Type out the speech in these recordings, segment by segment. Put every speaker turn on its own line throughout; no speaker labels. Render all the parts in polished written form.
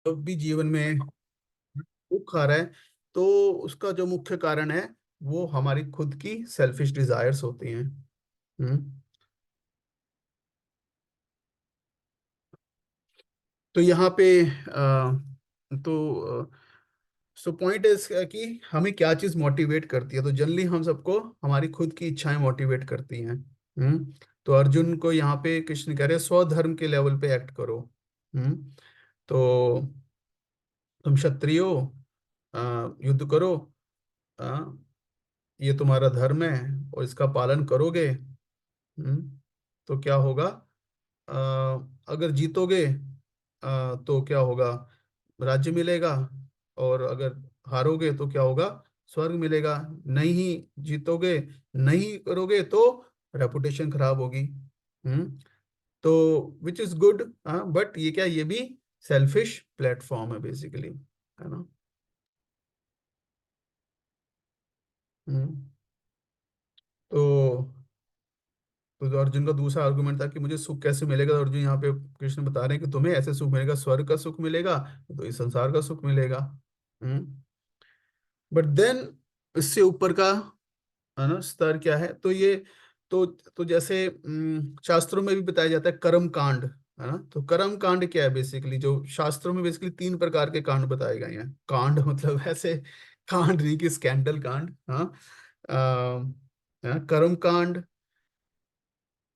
जब भी जीवन में दुख आ रहा है, तो उसका जो मुख्य कारण है वो हमारी खुद की सेल्फिश डिजायर्स होती हैं। हम्म। तो यहाँ पे तो सो पॉइंट इज कि हमें क्या चीज मोटिवेट करती है। तो जनरली हम सबको हमारी खुद की इच्छाएं मोटिवेट करती हैं। हम्म। तो अर्जुन को यहाँ पे कृष्ण कह रहे हैं स्वधर्म के लेवल पे एक्ट करो। हम्म। तो तुम क्षत्रिय हो, युद्ध करो। अ, ये तुम्हारा धर्म है और इसका पालन करोगे। तो क्या होगा? अगर जीतोगे तो क्या होगा? राज्य मिलेगा। और अगर हारोगे तो क्या होगा? स्वर्ग मिलेगा। नहीं जीतोगे, नहीं करोगे तो रेपुटेशन खराब होगी। हम्म। तो विच इज गुड। बट ये क्या, ये भी सेल्फिश प्लेटफॉर्म है बेसिकली, है ना? हम्म। तो तो अर्जुन का दूसरा आर्गुमेंट था कि मुझे सुख कैसे मिलेगा। तो अर्जुन यहाँ पे कृष्ण बता रहे हैं कि तुम्हें ऐसे सुख मिलेगा, स्वर्ग का सुख मिलेगा, तो इस संसार का सुख मिलेगा। हम्म। बट देन इससे ऊपर का, है ना, स्तर क्या है? तो ये तो जैसे शास्त्रों में भी बताया जाता है कर्म कांड, है ना? तो कर्म कांड क्या है? बेसिकली जो शास्त्रों में बेसिकली तीन प्रकार के कांड बताए गए हैं। कांड मतलब ऐसे कांड नहीं कि स्कैंडल कांड। हाँ। कर्म कांड,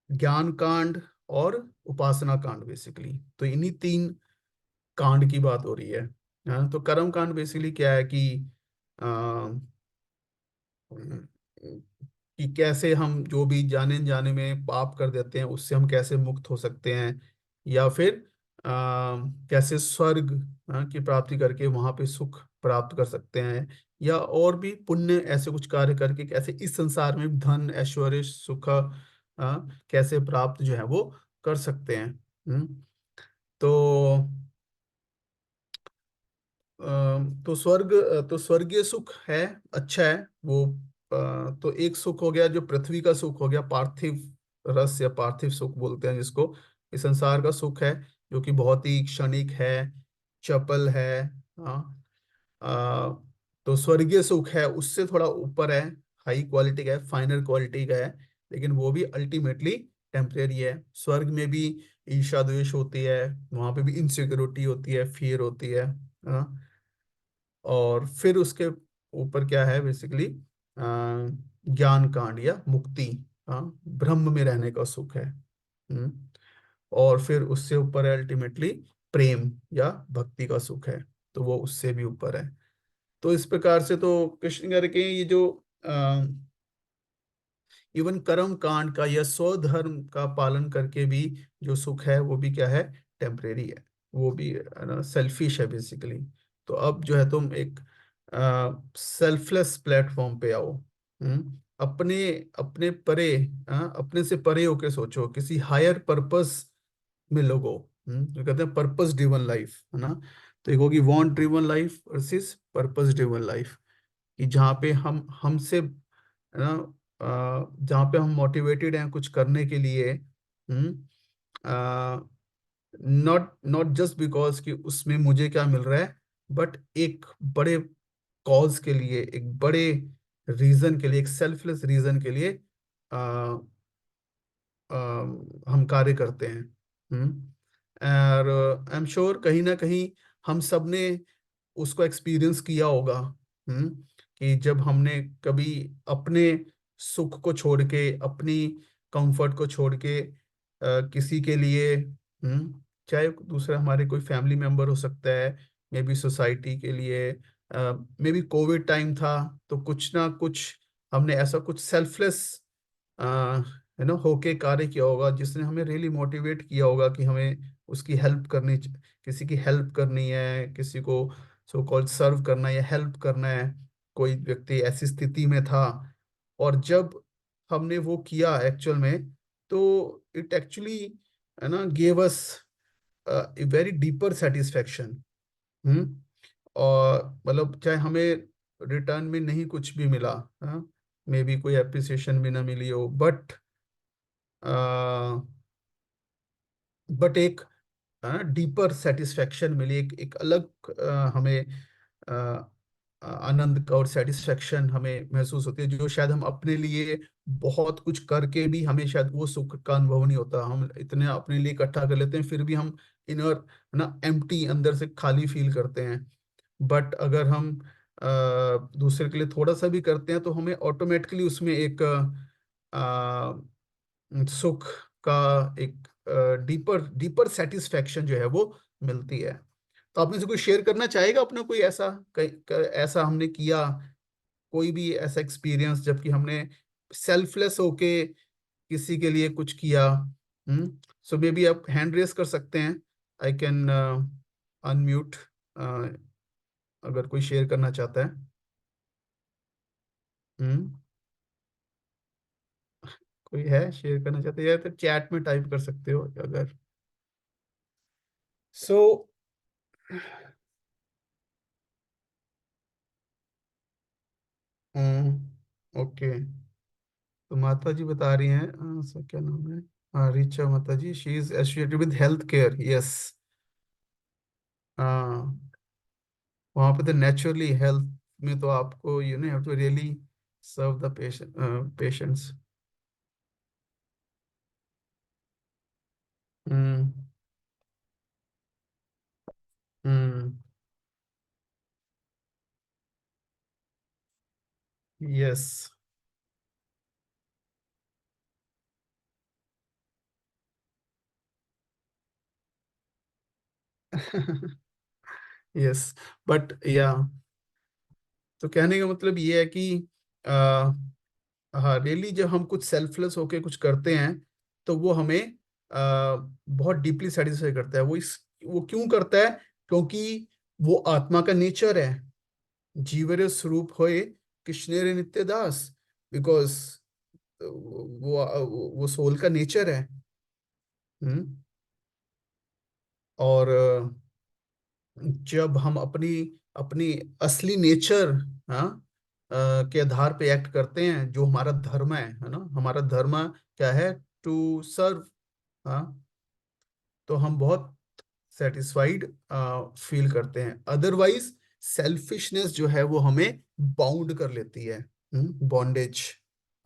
ज्ञान कांड और उपासना कांड बेसिकली। तो इन्हीं तीन कांड की बात हो रही है। हाँ, तो कर्म कांड बेसिकली क्या है कि अ, कि कैसे हम जो भी जाने जाने में पाप कर देते हैं उससे हम कैसे मुक्त हो सकते हैं, या फिर कैसे स्वर्ग की प्राप्ति करके वहां पे सुख प्राप्त कर सकते हैं, या और भी पुण्य ऐसे कुछ कार्य करके कैसे इस संसार में धन ऐश्वर्य सुख कैसे प्राप्त जो है वो कर सकते हैं। तो तो तो स्वर्गीय सुख है, अच्छा है वो। तो एक सुख हो गया जो पृथ्वी का सुख हो गया, पार्थिव रस या पार्थिव सुख बोलते हैं जिसको। इस संसार का सुख है जो कि बहुत ही क्षणिक है, चपल है। हाँ। अ, तो स्वर्गीय सुख है उससे थोड़ा ऊपर है, हाई क्वालिटी का है, फाइनर क्वालिटी का है, लेकिन वो भी अल्टीमेटली टेम्परेरी है। स्वर्ग में भी ईर्ष्या द्वेष होती है, वहां पे भी इनसिक्योरिटी होती है, फियर होती है। हाँ। और फिर उसके ऊपर क्या है बेसिकली? ज्ञान कांड या मुक्ति। हाँ, ब्रह्म में रहने का सुख है। हम्म। और फिर उससे ऊपर है अल्टीमेटली प्रेम या भक्ति का सुख है, तो वो उससे भी ऊपर है। तो इस प्रकार से तो कृष्ण करके ये जो इवन कर्म कांड का या स्वधर्म का पालन करके भी जो सुख है वो भी क्या है? टेम्परेरी है। वो भी सेल्फिश है बेसिकली। तो अब जो है तुम एक सेल्फलेस प्लेटफॉर्म पे आओ। अपने अपने परे, अपने से परे होके सोचो, किसी हायर पर्पस में लोगो। जो कहते हैं पर्पस ड्रिवन लाइफ, है ना? तो एक होगी want driven life versus purpose driven life, कि जहाँ पे हम हमसे, है ना, जहाँ पे हम मोटिवेटेड हैं कुछ करने के लिए। नॉट नॉट जस्ट बिकॉज कि उसमें मुझे क्या मिल रहा है, बट एक बड़े कॉज के लिए, एक बड़े रीजन के लिए, एक सेल्फलेस रीजन के लिए अ, अ, हम कार्य करते हैं। और आई एम श्योर कहीं ना कहीं हम सब ने उसको एक्सपीरियंस किया होगा। कि जब हमने कभी अपने सुख को छोड़ के, अपनी कंफर्ट को छोड़ के किसी के लिए, चाहे दूसरा हमारे कोई फैमिली मेंबर हो सकता है, मे बी सोसाइटी के लिए, मे बी कोविड टाइम था, तो कुछ ना कुछ हमने ऐसा कुछ सेल्फलेस होके कार्य किया होगा जिसने हमें रियली मोटिवेट किया होगा कि हमें उसकी हेल्प करनी, किसी की हेल्प करनी है, किसी को सो कॉल्ड सर्व करना है या हेल्प करना है। कोई व्यक्ति ऐसी स्थिति में था, और जब हमने वो किया एक्चुअल में, तो इट एक्चुअली, है ना, gave us very deeper satisfaction. Hmm. और मतलब चाहे हमें रिटर्न में नहीं कुछ भी मिला, हाँ, मे बी कोई अप्रिसिएशन भी ना मिली हो, बट डीपर सेटिस्फेक्शन मिली, एक एक अलग हमें अ, आनंद का और सेटिस्फेक्शन हमें महसूस होती है, जो शायद हम अपने लिए बहुत कुछ करके भी हमें शायद वो सुख का अनुभव नहीं होता। हम इतने अपने लिए इकट्ठा कर लेते हैं, फिर भी हम इनर ना एम्प्टी, अंदर से खाली फील करते हैं। बट अगर हम दूसरे के लिए थोड़ा सा भी करते हैं तो हमें ऑटोमेटिकली उसमें एक सुख का एक डीपर डीपर सेटिस्फेक्शन जो है वो मिलती है। तो आप में से कोई शेयर करना चाहेगा अपना कोई ऐसा ऐसा हमने किया, कोई भी ऐसा एक्सपीरियंस जबकि हमने सेल्फलेस होके किसी के लिए कुछ किया? सो मे बी आप हैंड रेस कर सकते हैं। आई कैन अनम्यूट अगर कोई शेयर करना चाहता है। हम्म कोई है शेयर करना चाहते हैं, या तो चैट में टाइप कर सकते हो अगर। सो ओके, तो माता जी बता रही हैं, सर क्या नाम है? हाँ, Richa Mata ji, she is associated with health care, yes. हाँ, वहाँ पे तो नेचुरली हेल्थ में तो आपको you know have to really serve the patients. Hmm hmm yes. Yes, but yeah, तो कहने का मतलब ये है कि आ, हाँ, रियली जब हम कुछ सेल्फलेस होके कुछ करते हैं तो वो हमें बहुत डीपली सेटिस्फाई करता है। वो क्यों करता है? क्योंकि वो आत्मा का नेचर है। जीवरे स्वरूप होए कृष्णेरे नित्य दास, बिकॉज वो सोल का नेचर है। हम्म और जब हम अपनी अपनी असली नेचर, हाँ, के आधार पे एक्ट करते हैं, जो हमारा धर्म है ना, हमारा धर्म क्या है? To serve. हाँ, तो हम बहुत सेटिस्फाइड फील करते हैं। अदरवाइज सेल्फिशनेस जो है वो हमें बाउंड कर लेती है, बॉन्डेज।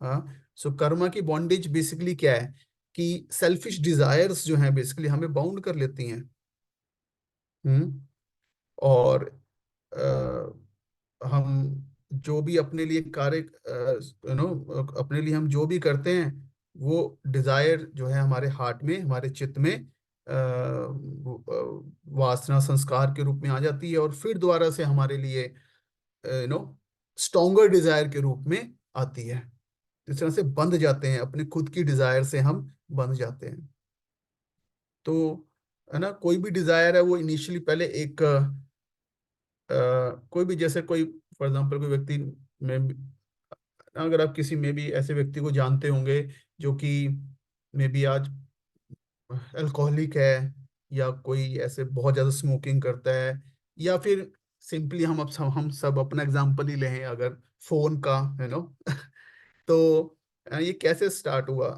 हाँ, सो कर्मा की बॉन्डेज बेसिकली क्या है? कि सेल्फिश डिजायर्स जो हैं बेसिकली हमें बाउंड कर लेती हैं। हम्म और हम जो भी अपने लिए कार्य, अपने लिए हम जो भी करते हैं, वो डिजायर जो है हमारे हार्ट में, हमारे चित्त में वासना संस्कार के रूप में आ जाती है, और फिर दोबारा से हमारे लिए स्ट्रोंगर डिजायर के रूप में आती है। इस तरह से बंध जाते हैं, अपने खुद की डिजायर से हम बंध जाते हैं। तो है ना, कोई भी डिजायर है वो इनिशियली पहले एक कोई भी, जैसे कोई फॉर एग्जांपल कोई व्यक्ति में, अगर आप किसी में भी ऐसे व्यक्ति को जानते होंगे जो कि मे बी आज अल्कोहलिक है, या कोई ऐसे बहुत ज्यादा स्मोकिंग करता है, या फिर सिंपली हम सब अपना एग्जांपल ही लें, अगर फोन का, तो ये कैसे स्टार्ट हुआ?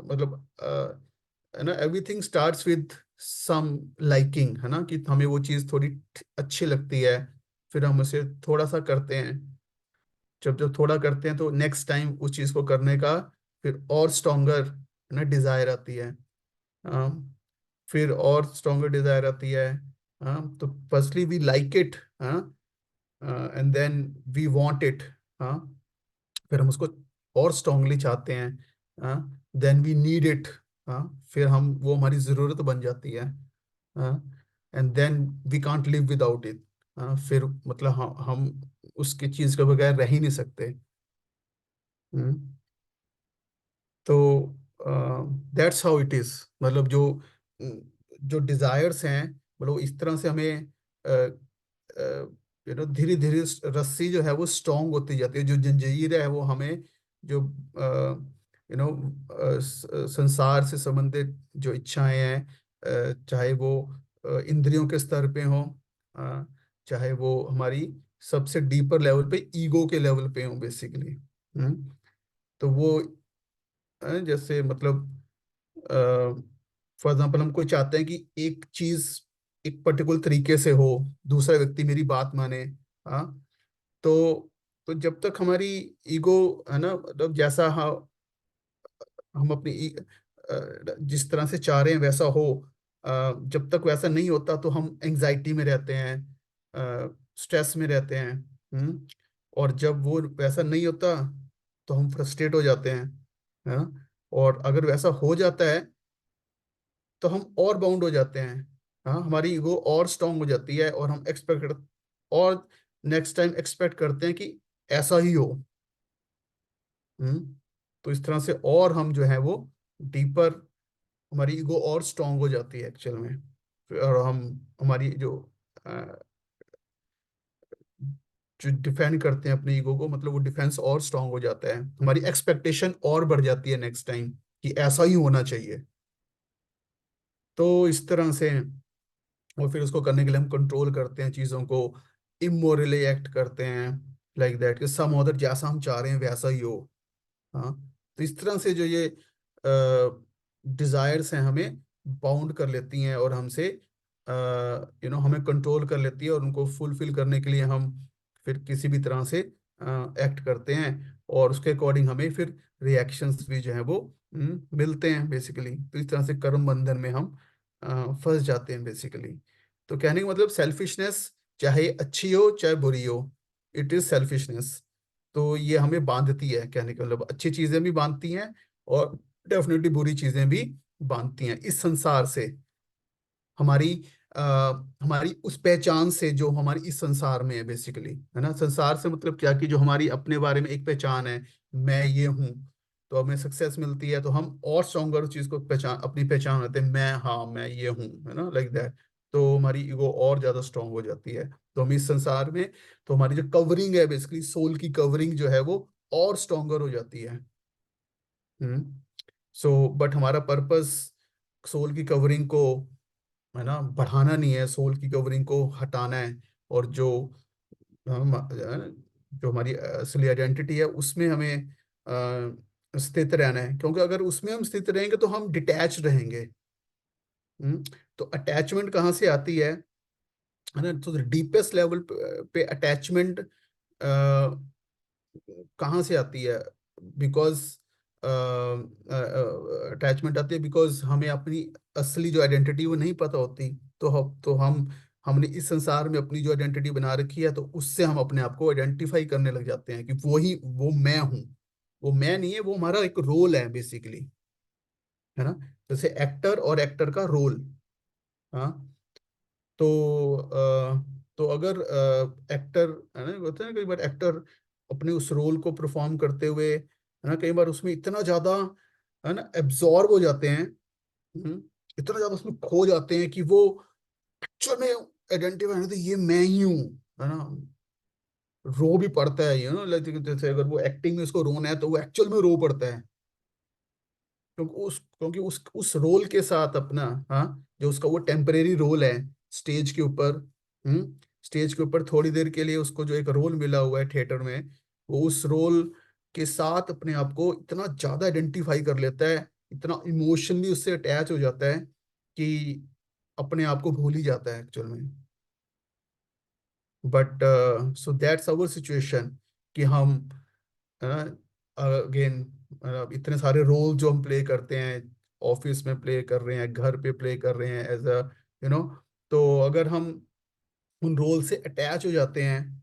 मतलब है ना, everything starts with some liking, है ना, कि हमें वो चीज़ थोड़ी अच्छी लगती है, फिर हम उसे थोड़ा सा करते हैं। जब जब थोड़ा करते हैं तो नेक्स्ट टाइम उस चीज़ को करने का फिर और स्ट्रोंगर ना डिजायर आती है। हाँ, फिर और स्ट्रोंगर डिजायर आती है। हाँ, तो फर्स्टली वी लाइक इट, हाँ, and then we want it. हाँ, फिर हम उसको और स्ट्रांगली चाहते हैं। हाँ, देन वी नीड इट। हाँ, फिर हम वो हमारी जरूरत बन जाती है। हाँ, and then we can't live without it. हाँ, फिर मतलब हम उसकी चीज के बगैर रह ही नहीं सकते। हम्म तो दैट्स हाउ इट इज। मतलब जो डिजायर्स हैं, मतलब इस तरह से हमें धीरे धीरे रस्सी जो है वो स्ट्रांग होती जाती है, जो जंजीर है वो हमें, जो संसार से संबंधित जो इच्छाएं हैं, चाहे वो इंद्रियों के स्तर पे हो, चाहे वो हमारी सबसे डीपर लेवल पे ईगो के लेवल पे हो बेसिकली। तो वो जैसे मतलब फॉर एग्जाम्पल हम कोई चाहते हैं कि एक चीज एक पर्टिकुलर तरीके से हो, दूसरा व्यक्ति मेरी बात माने। हाँ। तो तो जब तक हमारी ईगो, है ना, मतलब जैसा हम अपनी जिस तरह से चाह रहे हैं वैसा हो, जब तक वैसा नहीं होता तो हम एंजाइटी में रहते हैं, स्ट्रेस में रहते हैं। और जब वो वैसा नहीं होता तो हम फ्रस्ट्रेट हो जाते हैं, है ना। और अगर वैसा हो जाता है तो हम और बाउंड हो जाते हैं। हाँ, हमारी ईगो और स्ट्रांग हो जाती है और हम और नेक्स्ट टाइम एक्सपेक्ट करते हैं कि ऐसा ही हो। हम्म तो इस तरह से और हम जो है वो डीपर, हमारी ईगो और स्ट्रांग हो जाती है एक्चुअल में। और हम हमारी जो डिफेंड करते हैं अपनी ईगो को, मतलब वो डिफेंस और स्ट्रांग हो जाता है, हमारी एक्सपेक्टेशन और बढ़ जाती है नेक्स्ट टाइम कि ऐसा ही होना चाहिए। तो इस तरह से, और फिर उसको करने के लिए हम कंट्रोल करते हैं चीज़ों को, इमोरली एक्ट करते हैं, लाइक दैट कि सम अदर जैसा हम चाह रहे हैं वैसा ही हो। हाँ। तो इस तरह से जो ये डिजायर्स हैं हमें बाउंड कर लेती हैं और हमसे हमें कंट्रोल कर लेती है, और उनको फुलफिल करने के लिए हम फिर किसी भी तरह से एक्ट करते हैं, और उसके अकॉर्डिंग हमें फिर रिएक्शंस भी जो है वो मिलते हैं बेसिकली। तो इस तरह से कर्म बंधन में हम फंस जाते हैं बेसिकली। तो कहने का मतलब सेल्फिशनेस चाहे अच्छी हो चाहे बुरी हो, इट इज सेल्फिशनेस। तो ये हमें बांधती है, कहने का मतलब अच्छी चीजें भी बांधती हैं और डेफिनेटली बुरी चीजें भी बांधती हैं इस संसार से। हमारी हमारी उस पहचान से जो हमारी इस संसार में है बेसिकली, है ना। संसार से मतलब क्या, कि जो हमारी अपने बारे में एक पहचान है, मैं ये हूँ। तो हमें सक्सेस मिलती है तो हम और स्ट्रॉन्गर उस चीज को पहचान, अपनी पहचान होते हैं, मैं, हाँ मैं ये हूँ, है ना, लाइक दैट। तो हमारी ईगो और ज्यादा स्ट्रांग हो जाती है। तो हम इस संसार में, तो हमारी जो कवरिंग है बेसिकली, सोल की कवरिंग जो है वो और स्ट्रॉन्गर हो जाती है। बट हमारा पर्पस सोल की कवरिंग को, है ना, बढ़ाना नहीं है, सोल की कवरिंग को हटाना है। और जो हमारी असली आइडेंटिटी है उसमें हमें स्थित रहना है, क्योंकि अगर उसमें हम स्थित रहेंगे तो हम डिटैच रहेंगे। तो अटैचमेंट कहाँ से आती है ना। तो डीपेस्ट लेवल पे अटैचमेंट कहाँ से आती है? बिकॉज अटैचमेंट आती है बिकॉज हमें अपनी असली जो आइडेंटिटी वो नहीं पता होती। तो हम हमने इस संसार में अपनी जो आइडेंटिटी बना रखी है, तो उससे हम अपने आप को आइडेंटिफाई करने लग जाते हैं कि वो मैं हूँ। वो मैं नहीं है, वो हमारा एक रोल है बेसिकली, है ना। जैसे एक्टर और एक्टर का रोल। हाँ। तो अगर एक्टर, है ना, होता है ना, कई बार एक्टर अपने उस रोल को परफॉर्म करते हुए, है ना, कई बार उसमें इतना ज्यादा, है ना, एब्जॉर्ब हो जाते हैं। हम्म, इतना ज्यादा उसमें खो जाते हैं कि वो एक्चुअल में आइडेंटिफाई नहीं होते, ये मैं ही हूँ, है ना। रो भी पड़ता है, जैसे अगर वो एक्टिंग में उसको रोना है तो वो एक्चुअल में रो पड़ता है। क्योंकि उस रोल के साथ अपना, हाँ, जो उसका वो टेम्परेरी रोल है स्टेज के ऊपर, स्टेज के ऊपर थोड़ी देर के लिए उसको जो एक रोल मिला हुआ है थिएटर में, वो उस रोल के साथ अपने आप को इतना ज्यादा आइडेंटिफाई कर लेता है, इतना इमोशनली उससे अटैच हो जाता है कि अपने आप को भूल ही जाता है एक्चुअल में। But so that's our situation, कि हम, अगेन, इतने सारे रोल जो हम प्ले करते हैं, ऑफिस में प्ले कर रहे हैं, घर पे प्ले कर रहे हैं एज अ, यू नो तो अगर हम उन रोल से अटैच हो जाते हैं,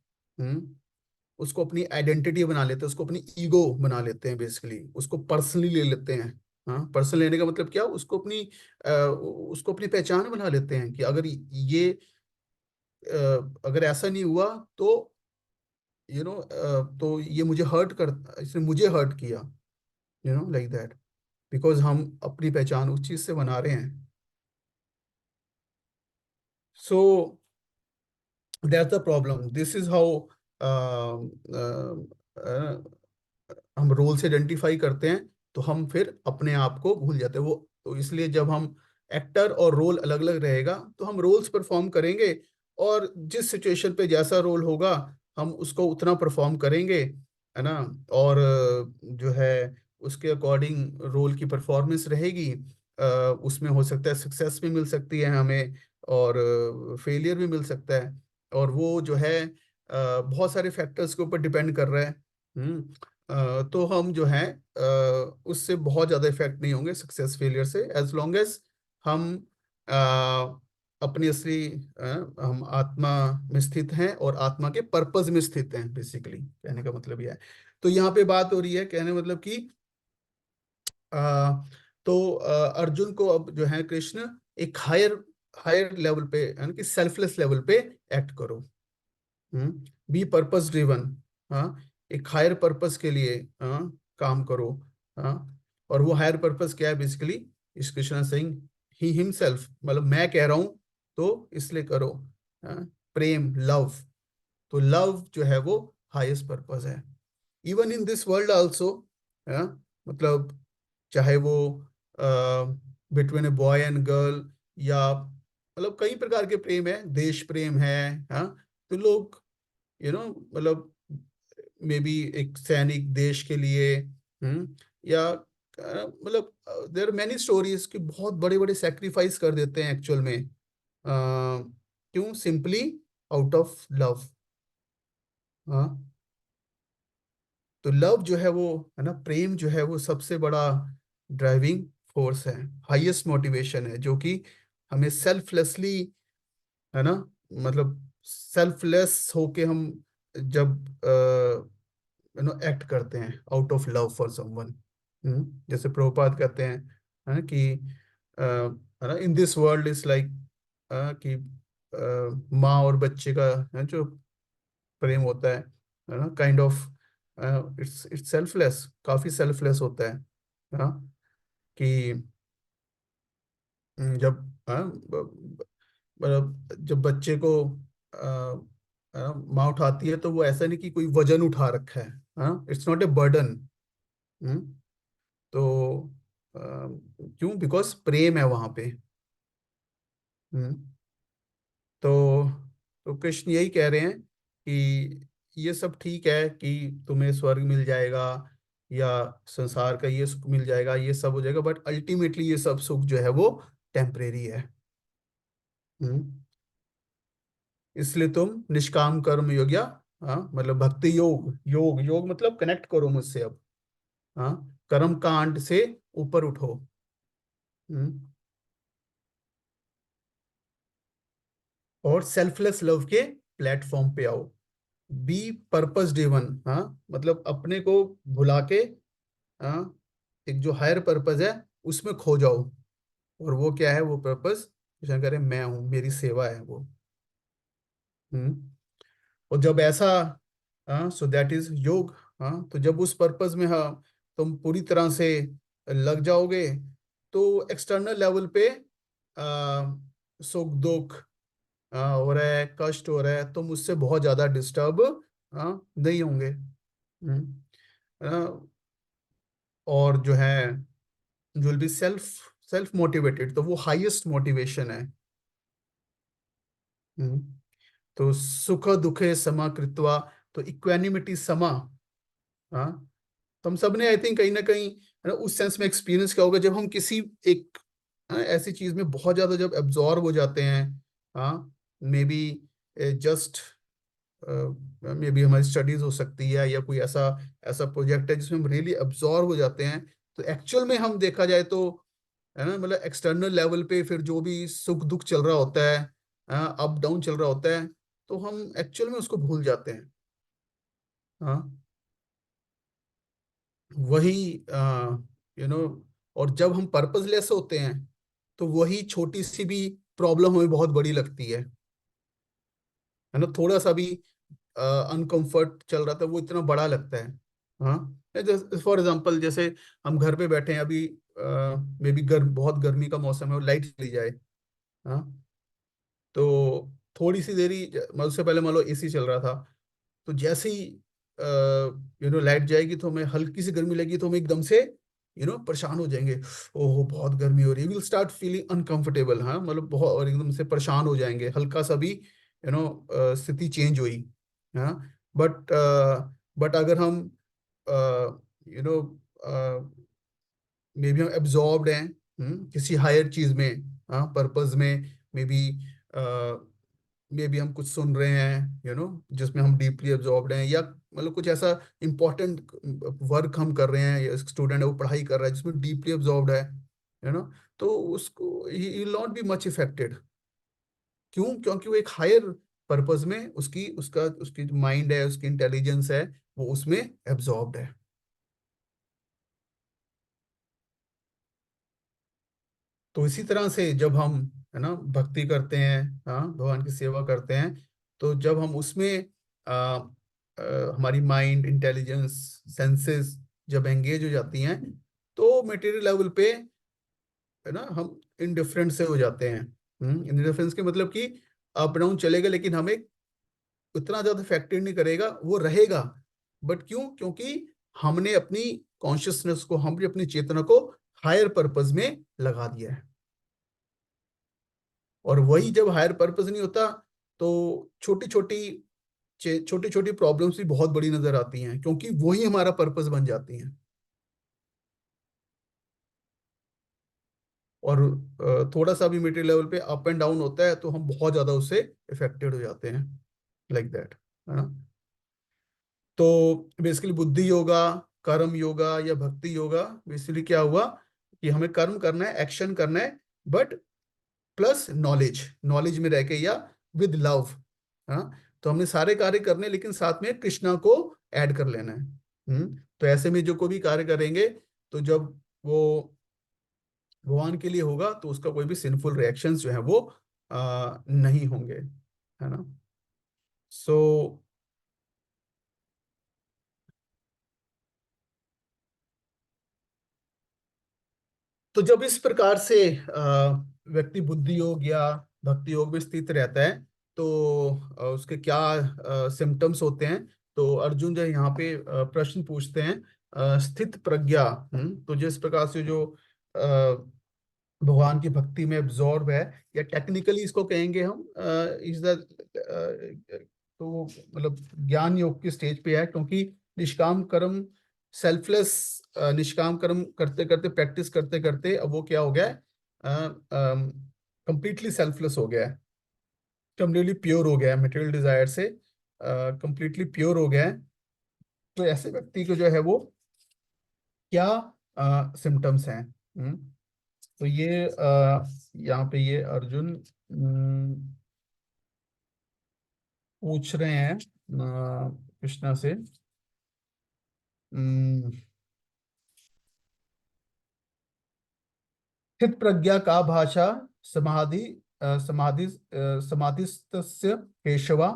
उसको अपनी आइडेंटिटी बना लेते हैं, उसको अपनी ईगो बना लेते हैं बेसिकली, उसको पर्सनली ले लेते हैं। हाँ, पर्सनल लेने का मतलब क्या, उसको अपनी पहचान बना लेते हैं कि अगर ऐसा नहीं हुआ तो, तो ये मुझे इसने मुझे हर्ट किया, लाइक दैट। बिकॉज हम अपनी पहचान उस चीज से बना रहे हैं। So that's the problem, this is how हम रोल से आइडेंटिफाई करते हैं, तो हम फिर अपने आप को भूल जाते हैं। वो तो इसलिए जब हम एक्टर और रोल अलग अलग रहेगा तो हम रोल्स परफॉर्म करेंगे, और जिस सिचुएशन पे जैसा रोल होगा हम उसको उतना परफॉर्म करेंगे, है ना। और जो है उसके अकॉर्डिंग रोल की परफॉर्मेंस रहेगी। उसमें हो सकता है सक्सेस भी मिल सकती है हमें, और फेलियर भी मिल सकता है। और वो जो है बहुत सारे फैक्टर्स के ऊपर डिपेंड कर रहा है। तो हम जो है उससे बहुत ज़्यादा इफेक्ट नहीं होंगे सक्सेस फेलियर से, एज लॉन्ग एज हम अ, अपनी असली हम आत्मा में स्थित हैं और आत्मा के पर्पस में स्थित हैं, बेसिकली कहने का मतलब यह है। तो यहाँ पे बात हो रही है, कहने मतलब कि तो अर्जुन को अब जो है कृष्ण एक हायर हायर लेवल पे, यानी कि सेल्फलेस लेवल पे एक्ट करो। Be purpose driven. हाँ, एक हायर पर्पस के लिए काम करो। हाँ, और वो हायर पर्पस क्या है बेसिकली, इस कृष्ण सिंह ही हिमसेल्फ, मतलब मैं कह रहा हूं तो इसलिए करो। हाँ, प्रेम, लव। तो लव जो है वो हाईएस्ट पर्पस है, even in this world also. मतलब चाहे वो between a boy and girl, या मतलब कई प्रकार के प्रेम है, देश प्रेम है। हाँ, तो लोग मतलब मे बी एक सैनिक देश के लिए, या मतलब देर आर मैनी स्टोरीज कि बहुत बड़े बड़े सेक्रीफाइस कर देते हैं एक्चुअल में। क्यों? Simply out of love. हाँ, तो लव जो है वो, है ना, प्रेम जो है वो सबसे बड़ा ड्राइविंग फोर्स है, हाईएस्ट मोटिवेशन है, जो कि हमें सेल्फलेसली, है ना, मतलब सेल्फलेस होके हम जब एक्ट करते हैं out of love for someone. जैसे प्रभुपाद कहते हैं, है ना, कि है ना, in this world is like कि माँ और बच्चे का जो प्रेम होता है ना, काइंड ऑफ इट्स सेल्फलेस, काफी सेल्फलेस होता है ना, कि जब मतलब जब बच्चे को माँ उठाती है, तो वो ऐसा नहीं कि कोई वजन उठा रखा है। हाँ, इट्स नॉट ए बर्डन। तो क्यों? बिकॉज प्रेम है वहां पे। हम्म, तो कृष्ण यही कह रहे हैं कि ये सब ठीक है कि तुम्हें स्वर्ग मिल जाएगा या संसार का ये सुख मिल जाएगा, ये सब हो जाएगा, बट अल्टीमेटली ये सब सुख जो है वो टेम्परेरी है। हम्म, इसलिए तुम निष्काम कर्म योग्य, हाँ, मतलब भक्ति योग, योग योग मतलब कनेक्ट करो मुझसे अब। हाँ, कर्म कांड से ऊपर उठो। हम्म, और सेल्फलेस लव के प्लेटफॉर्म पे आओ। Be purpose driven. हाँ, मतलब अपने को भुला के, हाँ, एक जो हायर पर्पस है उसमें खो जाओ। और वो क्या है वो पर्पस? कृष्ण कह रहे मैं हूँ, मेरी सेवा है वो। हम्म, और जब ऐसा, हाँ, सो दैट इज योग। हाँ, तो जब उस पर्पस में, हाँ, तुम पूरी तरह से लग जाओगे, तो एक्सटर्नल लेवल पे सुख दुख हो रहा है, कष्ट हो रहा है, तुम उससे बहुत ज्यादा डिस्टर्ब नहीं होंगे। अ, और जो है will be self self motivated, तो वो हाईएस्ट मोटिवेशन है। हम्म, तो सुख दुखे समा कृत्वा, तो इक्वेनिमिटी समा। हाँ, तो हम सब ने आई थिंक कहीं ना कहीं, है ना, उस सेंस में एक्सपीरियंस किया होगा, जब हम किसी एक ऐसी चीज में बहुत ज्यादा जब एब्जॉर्ब हो जाते हैं। हाँ, may be just may be हमारी स्टडीज हो सकती है, या कोई ऐसा ऐसा प्रोजेक्ट है जिसमें हम रियली अब्जॉर्ब हो जाते हैं। तो एक्चुअल में हम देखा जाए तो, है ना, मतलब एक्सटर्नल लेवल पे फिर जो भी सुख दुख चल रहा होता है, अप डाउन चल रहा होता है, तो हम एक्चुअल में उसको भूल जाते हैं। हाँ, वही यू नो और जब हम पर्पसलेस होते हैं, तो वही छोटी सी भी प्रॉब्लम हमें बहुत बड़ी लगती है ना, थोड़ा सा भी अनकंफर्ट चल रहा था वो इतना बड़ा लगता है। हाँ, फॉर एग्जांपल जैसे हम घर पे बैठे हैं अभी, मे बी बहुत गर्मी का मौसम है और लाइट चली जाए। हाँ, तो थोड़ी सी देरी मतलब उससे पहले मान लो एसी चल रहा था, तो जैसे ही लाइट जाएगी तो हमें हल्की सी गर्मी लगी, तो हम एकदम से परेशान हो जाएंगे। ओहो, बहुत गर्मी हो रही है, विल स्टार्ट फीलिंग अनकंफर्टेबल। हाँ, मतलब बहुत, और एकदम से परेशान हो जाएंगे, हल्का सा भी स्थिति चेंज हुई। हाँ, बट अगर हम यू नो मे बी हम एब्जॉर्ब्ड हैं, किसी हायर चीज में, हाँ, पर्पस में, मे बी हम कुछ सुन रहे हैं, जिसमें हम डीपली एब्जॉर्ब्ड हैं, या मतलब कुछ ऐसा इंपॉर्टेंट वर्क हम कर रहे हैं, या स्टूडेंट है वो पढ़ाई कर रहा है जिसमें डीपली एब्जॉर्ब्ड है, यू नो तो उसको he will not be much affected. क्यों? क्योंकि वो एक हायर पर्पस में उसकी जो माइंड है, उसकी इंटेलिजेंस है, वो उसमें एब्जॉर्ब्ड है। तो इसी तरह से जब हम, है ना, भक्ति करते हैं, हाँ, भगवान की सेवा करते हैं, तो जब हम उसमें आ, हमारी माइंड, इंटेलिजेंस, सेंसेस जब एंगेज हो जाती हैं, तो मटेरियल लेवल पे, है ना, हम इनडिफरेंट से हो जाते हैं। इनडिफरेंस के मतलब कि अप डाउन चलेगा, लेकिन हमें उतना ज्यादा इफेक्टेड नहीं करेगा, वो रहेगा। बट क्यों? क्योंकि हमने अपनी कॉन्शियसनेस को, हमने अपनी चेतना को हायर पर्पस में लगा दिया है। और वही जब हायर पर्पस नहीं होता, तो छोटी छोटी छोटी छोटी प्रॉब्लम्स भी बहुत बड़ी नजर आती हैं, क्योंकि वही हमारा पर्पस बन जाती हैं। और थोड़ा सा भी मटेरियल लेवल पे अप एंड डाउन होता है, तो हम बहुत ज्यादा उससे इफेक्टेड हो जाते हैं, लाइक दैट, है ना। तो बेसिकली बुद्धि योगा, कर्म योगा या भक्ति योगा, बेसिकली क्या हुआ कि हमें कर्म करना है, एक्शन करना है, बट प्लस नॉलेज, नॉलेज में रह के, या विद लव। हाँ, तो हमने सारे कार्य करने हैं, लेकिन साथ में कृष्णा को ऐड कर लेना है। तो ऐसे में जो कोई भी कार्य करेंगे, तो जब वो भगवान के लिए होगा, तो उसका कोई भी सिंफुल रिएक्शंस जो है वो नहीं होंगे, है ना। सो तो जब इस प्रकार से व्यक्ति बुद्धि योग या भक्ति योग में स्थित रहता है, तो उसके क्या सिम्टम्स होते हैं? तो अर्जुन जो है यहाँ पे प्रश्न पूछते हैं, स्थित प्रज्ञा, तो जिस प्रकार से जो भगवान की भक्ति में एब्जॉर्ब है, या टेक्निकली इसको कहेंगे हम, इज द, तो वो मतलब ज्ञान योग की स्टेज पे है, क्योंकि निष्काम कर्म, सेल्फलेस, निष्काम कर्म करते करते, प्रैक्टिस करते करते, अब वो क्या हो गया है, कंप्लीटली सेल्फलेस हो गया है, कंप्लीटली प्योर हो गया है मटेरियल डिजायर से, कंप्लीटली प्योर हो गया है। तो ऐसे व्यक्ति को जो है वो क्या सिम्टम्स हैं? तो ये यहाँ पे ये अर्जुन पूछ रहे हैं कृष्णा से। अम, स्थित प्रज्ञा का भाषा, समाधि, समाधिस्तस्य केशवा,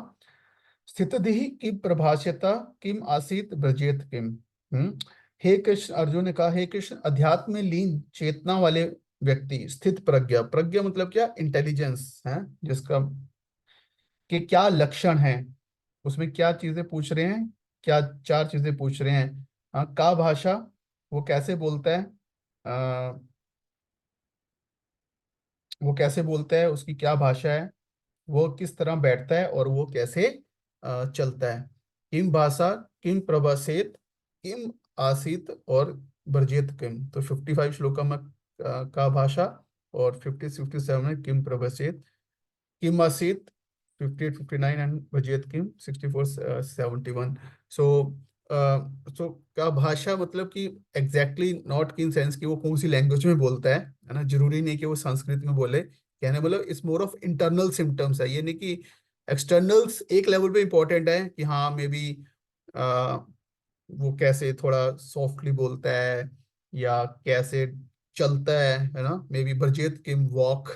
स्थितधि किम प्रभाषेता, किम आसीत ब्रजेत किम। हे कृष्ण, अर्जुन ने कहा, हे कृष्ण, अध्यात्म में लीन चेतना वाले व्यक्ति, स्थित प्रज्ञा, प्रज्ञा मतलब क्या? इंटेलिजेंस है, जिसका के क्या लक्षण हैं, उसमें क्या चीजें पूछ रहे हैं, क्या चार चीजें पूछ रहे हैं। हाँ, का भाषा, वो कैसे बोलता है, वो कैसे बोलता है, उसकी क्या भाषा है, वो किस तरह बैठता है, और वो कैसे चलता है। किम भाषा, किम प्रभाषेत, किम आसीत, और ब्रजेत किम। तो 55 श्लोका में का भाषा, और 50 57 में किम प्रभाषेत, किम आसीत 58 59, एंड ब्रजेत किम 64 71। सो सो का भाषा मतलब कि एग्जैक्टली नॉट इन सेंस कि वो कौन सी लैंग्वेज में बोलता है ना, जरूरी नहीं कि वो संस्कृत में बोले, कहने मतलब it's more of internal symptoms है, ये नहीं कि एक्सटर्नल्स एक लेवल पे इंपॉर्टेंट है, कि हाँ मे बी वो कैसे थोड़ा सॉफ्टली बोलता है, या कैसे चलता है ना, मे बी ब्रजेत किम वॉक,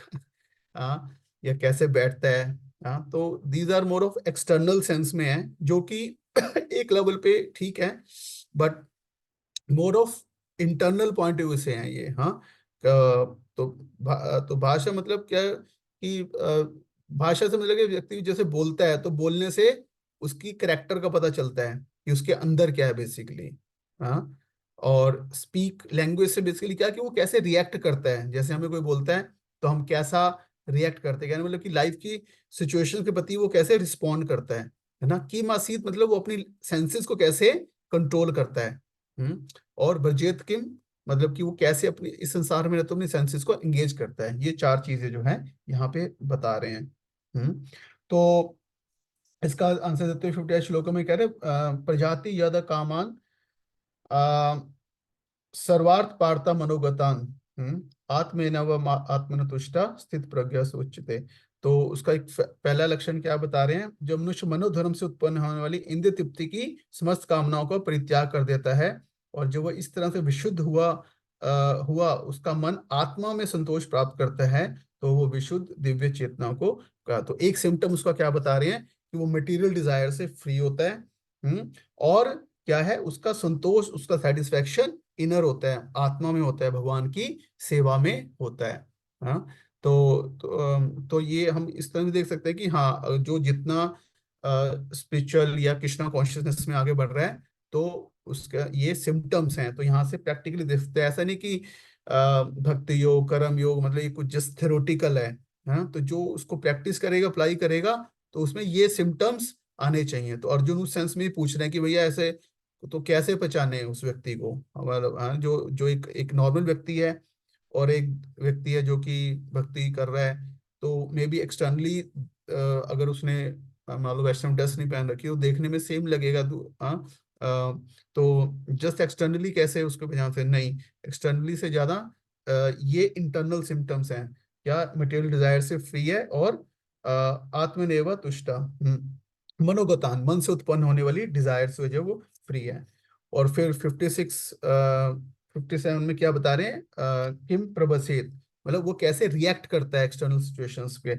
हाँ, या कैसे बैठता है। हाँ, तो these are more of external sense में है, जो कि एक लेवल पे ठीक है, but more of internal point of view से हैं ये। हाँ, तो भाषा मतलब क्या है कि भाषा से मतलब कि व्यक्ति जैसे बोलता है, तो बोलने से उसकी करेक्टर का पता चलता है कि उसके अंदर क्या है बेसिकली। हाँ, और स्पीक लैंग्वेज से बेसिकली क्या, कि वो कैसे रिएक्ट करता है, जैसे हमें कोई बोलता है, तो हम कैसा रिएक्ट करते हैं, मतलब कि लाइफ की सिचुएशन के प्रति वो कैसे रिस्पॉन्ड करता है ना। की मासीत मतलब वो अपनी सेंसेस को कैसे कंट्रोल करता है। और ब्रजेत किम मतलब कि वो कैसे अपने इस संसार में रहते अपने सेंसेस को एंगेज करता है। ये चार चीजें जो हैं यहाँ पे बता रहे हैं। तो इसका आंसर देते हुए 58 श्लोकों में कह रहे प्रजाति यद कामान सर्वार्थ पार्ता मनोगतान आत्मेन व आत्मन तुष्टा स्थित प्रज्ञा से उच्चते। तो उसका एक पहला लक्षण क्या बता रहे हैं, जो मनुष्य मनोधर्म से उत्पन्न होने वाली इंद्रिय तृप्ति की समस्त कामनाओं को परित्याग कर देता है, और जो वह इस तरह से विशुद्ध हुआ उसका मन आत्मा में संतोष प्राप्त करता है, तो वो विशुद्ध दिव्य चेतना को का। तो एक सिम्टम उसका क्या बता रहे हैं कि वो मटेरियल डिजायर से फ्री होता है। और क्या है, उसका संतोष, उसका सेटिस्फेक्शन इनर होता है, आत्मा में होता है, भगवान की सेवा में होता है। हाँ। तो ये हम इस तरह भी देख सकते हैं कि हाँ, जो जितना स्पिरिचुअल या कृष्णा कॉन्शियसनेस में आगे बढ़ रहा है, तो उसका ये सिम्टम्स हैं। तो यहाँ से प्रैक्टिकली देखते हैं, ऐसा नहीं कि भक्ति योग, कर्म योग मतलब ये कुछ जस्ट थ्योरेटिकल है। हाँ, तो जो उसको प्रैक्टिस करेगा, अप्लाई करेगा, तो उसमें ये सिम्टम्स आने चाहिए। तो अर्जुन उस सेंस में ही पूछ रहे हैं कि भैया ऐसे तो कैसे पहचाने उस व्यक्ति को, हमारा हाँ, जो जो एक नॉर्मल व्यक्ति है और एक व्यक्ति है जो कि भक्ति कर रहा है। तो मे बी एक्सटर्नली अगर उसने मान लो वैष्णव ड्रेस नहीं पहन रखी, वो देखने में सेम लगेगा। तो हाँ, तो जस्ट एक्सटर्नली कैसे उसको पहचान से नहीं, एक्सटर्नली से ज्यादा ये इंटरनल सिम्टम्स हैं, क्या मटेरियल डिजायर से फ्री है, और आत्मनेव तुष्टा, मनोगतान, मन से उत्पन्न होने वाली डिजायर से जो वो फ्री है। और फिर 57 में क्या बता रहे हैं, किम प्रबसेत, मतलब वो कैसे रिएक्ट करता है एक्सटर्नल सिचुएशंस पे।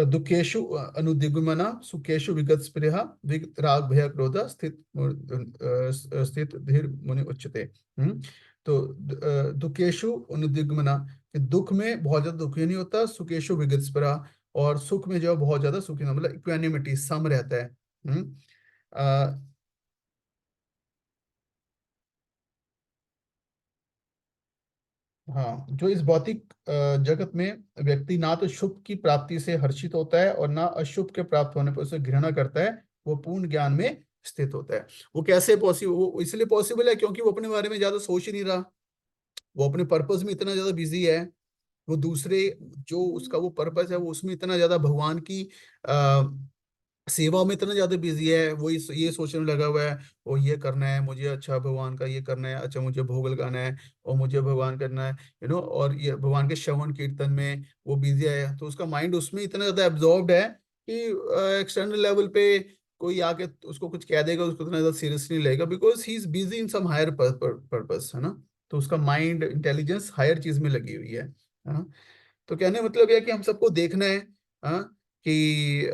दुखेशु अनुदिग्मना, सुखेशु विगत स्पृहा, राग भय क्रोध स्थित धीर मुनि उच्चते। तो दुखेशु अनुदिग्मना, कि दुख में बहुत ज्यादा दुखी नहीं होता, सुखेशु विगत स्पृहा, और सुख में जो है बहुत ज्यादा सुखी नहीं, मतलब इक्वानिमिटी, सम रहता है। अ, हाँ, जो इस भौतिक जगत में व्यक्ति ना तो शुभ की प्राप्ति से हर्षित होता है और ना अशुभ के प्राप्त होने पर उसे घृणा करता है, वो पूर्ण ज्ञान में स्थित होता है। वो कैसे पॉसिबल, वो इसलिए पॉसिबल है क्योंकि वो अपने बारे में ज्यादा सोच ही नहीं रहा, वो अपने पर्पस में इतना ज्यादा बिजी है। वो दूसरे, जो उसका वो पर्पस है, वो उसमें इतना ज्यादा भगवान की सेवा में इतना ज्यादा बिजी है, वो ये सोचने में लगा हुआ है, वो ये करना है मुझे, अच्छा भगवान का ये करना है, अच्छा मुझे भोग लगाना है, और मुझे भगवान करना है, और ये भगवान के श्रवण कीर्तन में वो बिजी है। तो उसका माइंड उसमें इतना ज्यादा एब्जॉर्ब्ड है कि एक्सटर्नल लेवल पे कोई आके उसको कुछ कह देगा, उसको इतना ज्यादा सीरियसली लेगा, because he is busy in some higher purpose, है ना। तो उसका माइंड इंटेलिजेंस हायर चीज में लगी हुई है ना। तो कहने का मतलब यह है कि हम सबको देखना है, हाँ, कि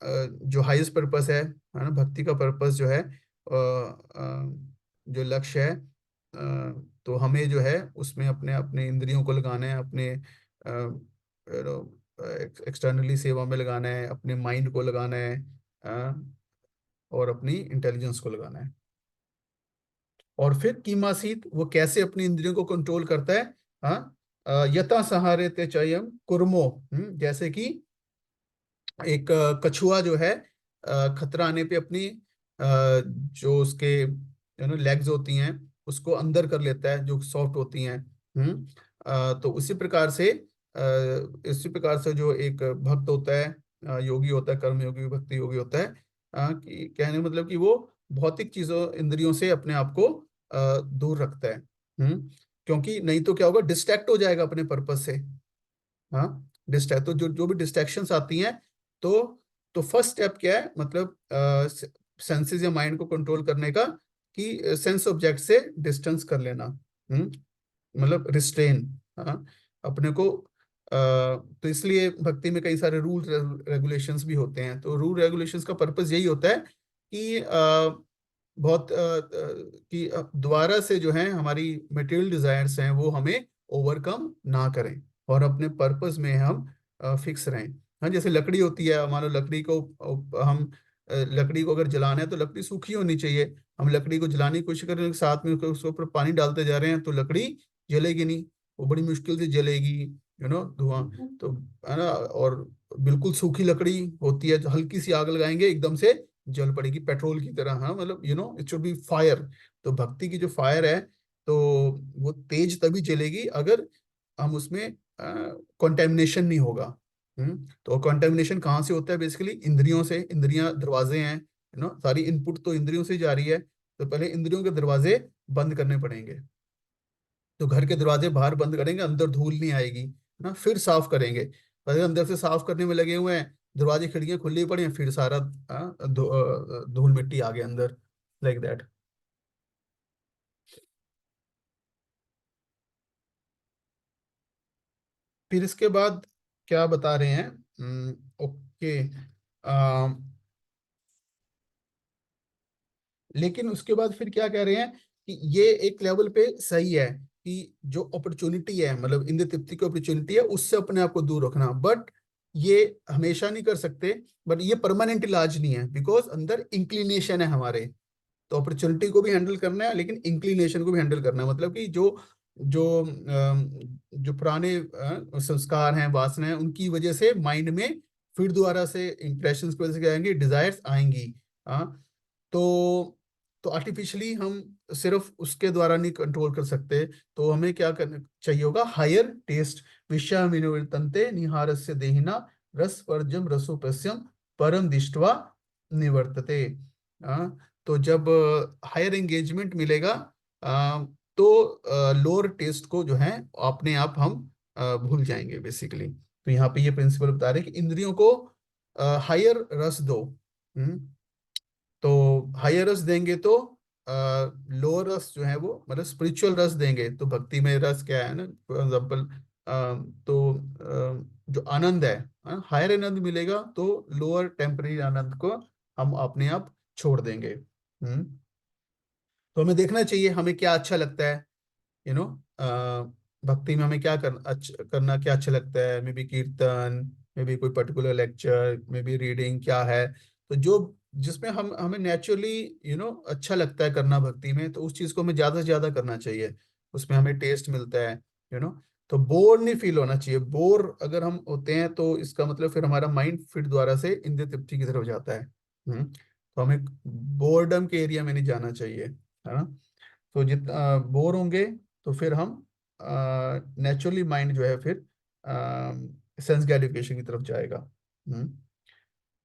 जो हाईएस्ट पर्पस है ना, भक्ति का पर्पस जो है, जो लक्ष्य है, तो हमें जो है उसमें अपने अपने इंद्रियों को लगाना है, अपने एक्सटर्नली सेवा में लगाना है, अपने माइंड को लगाना है, और अपनी इंटेलिजेंस को लगाना है। और फिर कीमासीत, वो कैसे अपनी इंद्रियों को कंट्रोल करता है। हाँ, यथा सहारे ते चयम कुर्मो, जैसे कि एक कछुआ जो है खतरा आने पे अपनी जो उसके लेग्स होती हैं उसको अंदर कर लेता है, जो सॉफ्ट होती हैं। तो इसी प्रकार से जो एक भक्त होता है, योगी होता है, कर्म योगी, भक्ति योगी होता है, कि कहने का मतलब कि वो भौतिक चीजों, इंद्रियों से अपने आप को दूर रखता है। क्योंकि नहीं तो क्या होगा, डिस्ट्रैक्ट हो जाएगा अपने पर्पस से। हाँ, डिस्ट्रैक्ट, तो जो जो भी डिस्ट्रैक्शंस आती हैं, तो तो फर्स्ट स्टेप क्या है, मतलब सेंसेस या माइंड को कंट्रोल करने का, कि सेंस ऑब्जेक्ट से डिस्टेंस कर लेना। मतलब रिस्ट्रेन, हाँ, अपने को। तो इसलिए भक्ति में कई सारे रूल रेगुलेशंस भी होते हैं। तो रूल रेगुलेशंस का पर्पस यही होता है कि बहुत कि दोबारा से जो है हमारी मटेरियल डिजायर्स हैं वो हमें ओवरकम ना करें, और अपने पर्पस में हम फिक्स रहें। हाँ, जैसे लकड़ी होती है, मान लो लकड़ी को हम लकड़ी को अगर जलाना है तो लकड़ी सूखी होनी चाहिए। हम लकड़ी को जलाने की कोशिश कर रहे हैं, साथ में उसके ऊपर पानी डालते जा रहे हैं, तो लकड़ी जलेगी नहीं, वो बड़ी मुश्किल से जलेगी, धुआं। तो है ना, और बिल्कुल सूखी लकड़ी होती है, जो हल्की सी आग लगाएंगे एकदम से जल पड़ेगी, पेट्रोल की तरह। हाँ, मतलब इट शुड बी फायर। तो भक्ति की जो फायर है, तो वो तेज तभी चलेगी अगर हम उसमें कंटेमिनेशन नहीं होगा। तो कंटेमिनेशन कहाँ से होता है? बेसिकली इंद्रियों से। इंद्रियां दरवाजे हैं, सारी इनपुट तो इंद्रियों से जा रही है, तो पहले इंद्रियों के दरवाजे बंद करने पड़ेंगे। तो घर के दरवाजे बाहर बंद करेंगे, अंदर धूल नहीं आएगी, है ना। फिर साफ करेंगे, पहले अंदर से साफ करने में लगे हुए हैं, दरवाजे खिड़कियां खुली पड़ी हैं, फिर सारा धूल मिट्टी आ गया अंदर, लाइक दैट। फिर इसके बाद क्या बता रहे हैं? ओके। लेकिन उसके बाद फिर क्या कह रहे हैं कि ये एक लेवल पे सही है कि जो अपॉर्चुनिटी है, मतलब इंद्र तृप्ति की अपॉर्चुनिटी है, उससे अपने आप को दूर रखना, बट ये हमेशा नहीं कर सकते। बट ये परमानेंट इलाज नहीं है, बिकॉज अंदर इंक्लिनेशन है हमारे। तो अपॉर्चुनिटी को भी हैंडल करना है, लेकिन इंक्लिनेशन को भी हैंडल करना है। मतलब कि जो जो जो पुराने संस्कार हैं, वासना है, उनकी वजह से माइंड में फिर दोबारा से इंप्रेशंस की वजह से क्या आएंगी, डिजायर्स आएंगी। हाँ। तो तो आर्टिफिशियली हम सिर्फ उसके द्वारा नहीं कंट्रोल कर सकते। तो हमें क्या करना चाहिए होगा? हायर टेस्ट, विषयामिनिवर्तन्ते निहारस्य देहिना रस वर्जम रसोपस्यम परम दृष्ट्वा निवर्तते। तो जब हायर एंगेजमेंट मिलेगा, अ, तो लोअर टेस्ट को जो है अपने आप हम भूल जाएंगे बेसिकली। तो यहाँ पे ये प्रिंसिपल बता रहे हैं कि इंद्रियों को हायर रस दो। हम्म तो हायर रस देंगे तो लोअर रस जो है वो, मतलब स्पिरिचुअल रस देंगे, तो भक्ति में रस क्या है ना, फॉर एग्जाम्पल, तो जो आनंद है, हायर आनंद मिलेगा, तो लोअर टेम्पररी आनंद को हम अपने आप छोड़ देंगे। तो हमें देखना चाहिए हमें क्या अच्छा लगता है, यू नो भक्ति में हमें क्या करना क्या अच्छा लगता है। मे बी कीर्तन, मे बी कोई particular lecture, may be reading, क्या है। तो जो जिसमें हम हमें नेचुरली अच्छा लगता है करना भक्ति में, तो उस चीज को हमें ज्यादा से ज्यादा करना चाहिए। उसमें हमें टेस्ट मिलता है, यू नो तो बोर नहीं फील होना चाहिए। बोर अगर हम होते हैं तो इसका मतलब फिर हमारा माइंड फिर दोबारा से इंद्रिय तृप्ति की तरफ जाता है। तो हमें बोर्डम के एरिया में नहीं जाना चाहिए, है ना। तो जितना बोर होंगे, तो फिर हम नेचुरली माइंड जो है फिर सेंस ग्रेटिफिकेशन की तरफ जाएगा।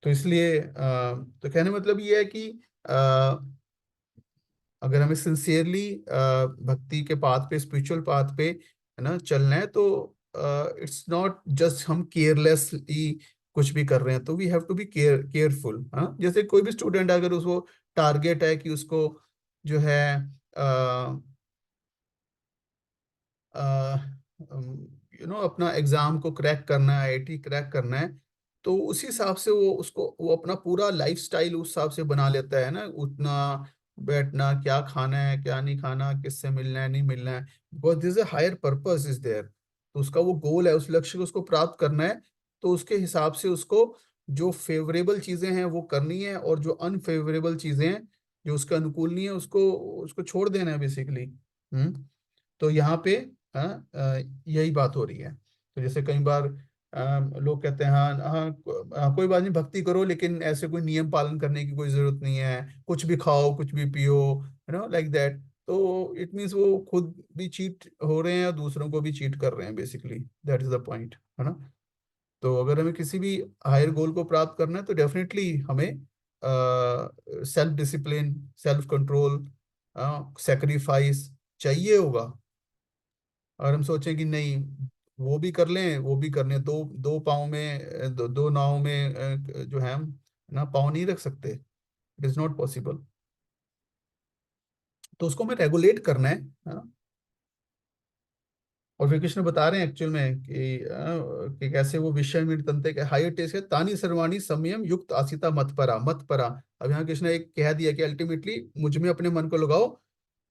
तो इसलिए तो कहने मतलब ये है कि अगर हमें सिंसियरली भक्ति के पाथ पे, स्पिरिचुअल पाथ पे, है ना, चलना है, तो इट्स नॉट जस्ट हम केयरलेसली कुछ भी कर रहे हैं। तो we have to be careful. हाँ, जैसे कोई भी स्टूडेंट, अगर उसको टारगेट है कि उसको जो है अपना एग्जाम को क्रैक करना है, आईआईटी क्रैक करना है, तो उसी हिसाब से वो अपना पूरा लाइफ स्टाइल उस हिसाब से बना लेता है ना। उठना, बैठना, क्या खाना है, क्या नहीं खाना, किससे मिलना है, नहीं मिलना है, because this a higher purpose is there. तो उसका वो गोल है, उस लक्ष्य को उसको प्राप्त करना है। तो उसके हिसाब से उसको जो फेवरेबल चीजें हैं वो करनी है, और जो अनफेवरेबल चीजें हैं, जो उसके अनुकूल नहीं है, उसको उसको छोड़ देना है बेसिकली। हम्म तो यहाँ पे यही बात हो रही है। तो जैसे कई बार लोग कहते हैं, हाँ हाँ कोई बात नहीं, भक्ति करो, लेकिन ऐसे कोई नियम पालन करने की कोई जरूरत नहीं है, कुछ भी खाओ, कुछ भी पियो, लाइक दैट। तो इट मीन्स वो खुद भी चीट हो रहे हैं और दूसरों को भी चीट कर रहे हैं, basically that is the point, है ना। तो अगर हमें किसी भी हायर गोल को प्राप्त करना है, तो डेफिनेटली हमें self discipline, self control, sacrifice चाहिए होगा। और हम सोचें कि नहीं, वो भी कर लें, वो भी करने, दो दो पाँव में, दो नाव में जो है हम ना पाँव नहीं रख सकते। It is not possible. तो उसको हमें रेगुलेट करना है ना। और फिर कृष्ण बता रहे हैं एक्चुअल में कि कैसे वो विषय में तंते के हायर टेस्ट है, तानी सर्वाणी संयम युक्त आसिता मत परा, मत परा। अब यहाँ कृष्ण एक कह दिया कि अल्टीमेटली मुझ में अपने मन को लगाओ।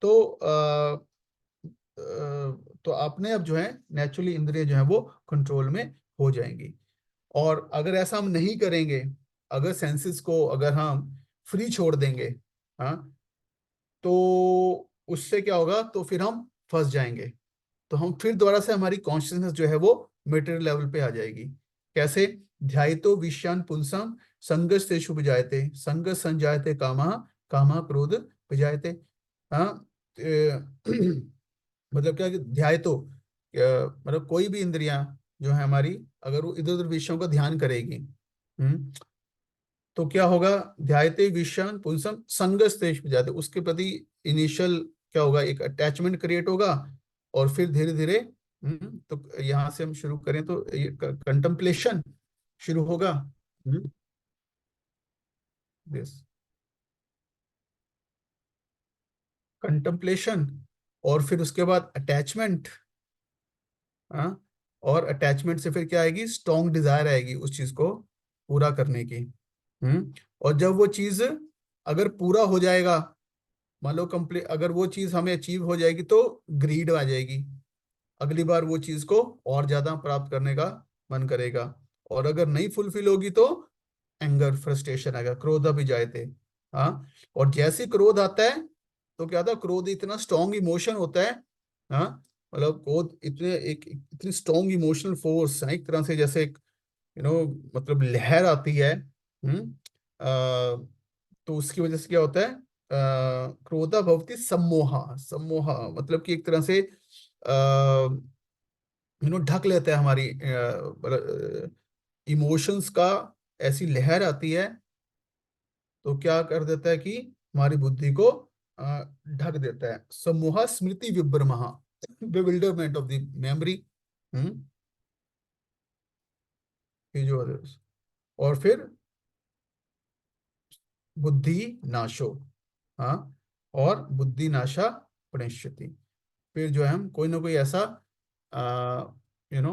तो तो आपने अब जो है नेचुरली इंद्रिय जो है वो कंट्रोल में हो जाएंगी। और अगर ऐसा हम नहीं करेंगे, अगर सेंसेस को अगर हम फ्री छोड़ देंगे, हाँ, तो उससे क्या होगा? तो फिर हम फंस जाएंगे। तो हम फिर दोबारा से हमारी कॉन्शियसनेस जो है वो मेटेरियल लेवल पे आ जाएगी। कैसे? ध्यायतो विषयान पुंसम संगस से शुभ जायते, संगस संजायते कामा, कामा क्रोध विजायते। हाँ। मतलब क्या कि ध्याय तो मतलब कोई भी इंद्रियां जो है हमारी, अगर वो इधर उधर विषयों का ध्यान करेगी, तो क्या होगा, ध्यायते विषयान पुंसम संगस्तेष जाते, उसके प्रति इनिशियल क्या होगा, एक अटैचमेंट क्रिएट होगा, और फिर धीरे धीरे तो यहां से हम शुरू करें तो ये कंtemplation शुरू होगा। दिस कंtemplation, और फिर उसके बाद अटैचमेंट। हाँ, और अटैचमेंट से फिर क्या आएगी, स्ट्रॉन्ग डिजायर आएगी उस चीज को पूरा करने की। और जब वो चीज अगर पूरा हो जाएगा, मान लो कंप्लीट, अगर वो चीज हमें अचीव हो जाएगी तो ग्रीड आ जाएगी, अगली बार वो चीज को और ज्यादा प्राप्त करने का मन करेगा। और अगर नहीं फुलफिल होगी तो एंगर, फ्रस्ट्रेशन आएगा, क्रोध भी जाए थे। हाँ, और जैसे ही क्रोध आता है तो क्या था, क्रोध इतना स्ट्रॉन्ग इमोशन होता है। हाँ, मतलब क्रोध इतनी स्ट्रॉन्ग इमोशनल फोर्स है, एक तरह से जैसे मतलब लहर आती है। तो उसकी वजह से क्या होता है, क्रोधा भवति सम्मोहा, सम्मोहा मतलब कि एक तरह से ढक लेता है हमारी इमोशंस का, ऐसी लहर आती है, तो क्या कर देता है कि हमारी बुद्धि को ढक देता है। सम्मोहा स्मृति विभ्रमः, bewilderment ऑफ द मेमोरी। ये जो है, और फिर बुद्धि नाशो। हाँ, और बुद्धि नाशा प्रणश्यति, फिर जो है हम कोई ना कोई ऐसा यू नो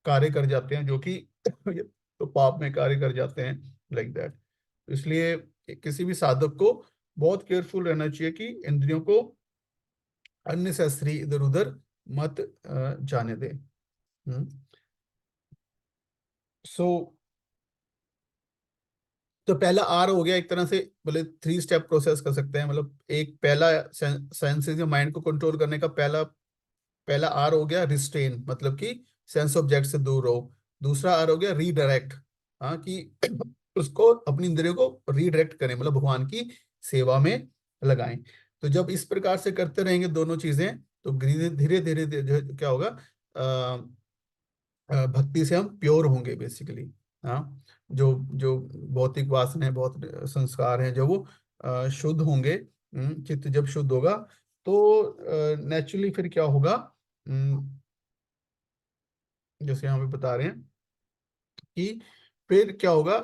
कार्य कर जाते हैं जो कि तो पाप में कार्य कर जाते हैं, लाइक दैट। इसलिए किसी भी साधक को बहुत केयरफुल रहना चाहिए कि इंद्रियों को अननेसेसरी इधर उधर मत जाने दे। सो तो पहला आर हो गया एक तरह से, बोले 3 स्टेप प्रोसेस कर सकते हैं, मतलब एक पहला सेंसेस या माइंड को कंट्रोल करने का पहला पहला आर हो गया रिस्ट्रेन, मतलब कि सेंस ऑब्जेक्ट से दूर रहो। दूसरा आर हो गया रीडायरेक्ट, हाँ, कि उसको अपनी इंद्रियों को रीडायरेक्ट करें, मतलब भगवान की सेवा में लगाएं। तो जब इस प्रकार से करते रहेंगे दोनों चीजें, तो धीरे धीरे धीरे धीरे जो है क्या होगा, भक्ति से हम प्योर होंगे बेसिकली। हाँ, जो जो भौतिक वासनाएं, बहुत संस्कार हैं, जो वो शुद्ध होंगे। चित्त जब शुद्ध होगा तो नेचुरली फिर क्या होगा, जैसे यहाँ पे बता रहे हैं कि फिर क्या होगा,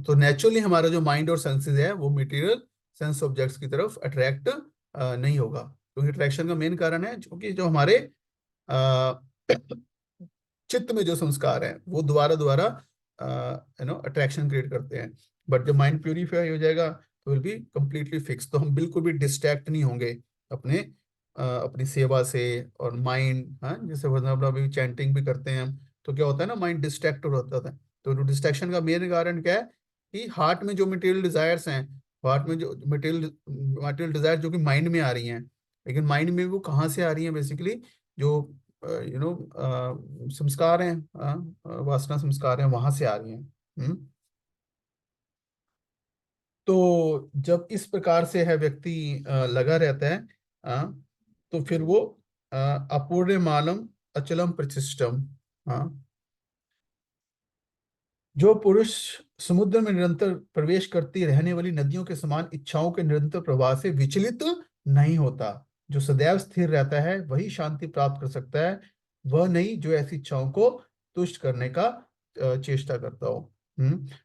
तो नेचुरली हमारा जो माइंड और सेंसेस है वो मटेरियल सेंस ऑब्जेक्ट्स की तरफ अट्रैक्ट नहीं होगा, क्योंकि अट्रैक्शन का मेन कारण है क्योंकि जो हमारे अ, चित्त में जो संस्कार हैं वो दोबारा दोबारा अट्रैक्शन क्रिएट करते हैं। बट जब माइंड प्यूरिफाई हो जाएगा तो विल बी कंप्लीटली फिक्स, तो हम बिल्कुल भी डिस्ट्रैक्ट नहीं होंगे अपने अपनी सेवा से। और माइंड, हाँ, जैसे मतलब अभी चैंटिंग भी करते हैं हम, तो क्या होता है ना, माइंड डिस्ट्रैक्ट होता था। तो डिस्ट्रैक्शन का मेन कारण क्या है कि हार्ट में जो मटेरियल डिजायर्स हैं, हार्ट में जो मटेरियल मटेरियल डिजायर जो कि माइंड में आ रही हैं, लेकिन माइंड में वो कहाँ से आ रही हैं बेसिकली, जो संस्कार हैं, वासना संस्कार हैं, वहां से आ रही हैं। तो जब इस प्रकार से है व्यक्ति लगा रहता है, तो फिर वो अपूर्णमानम अचलम प्रतिष्ठम। हाँ, जो पुरुष समुद्र में निरंतर प्रवेश करती रहने वाली नदियों के समान इच्छाओं के निरंतर प्रवाह से विचलित नहीं होता, जो सदैव स्थिर रहता है, वही शांति प्राप्त कर सकता है, वह नहीं जो ऐसी इच्छाओं को तुष्ट करने का चेष्टा करता हो।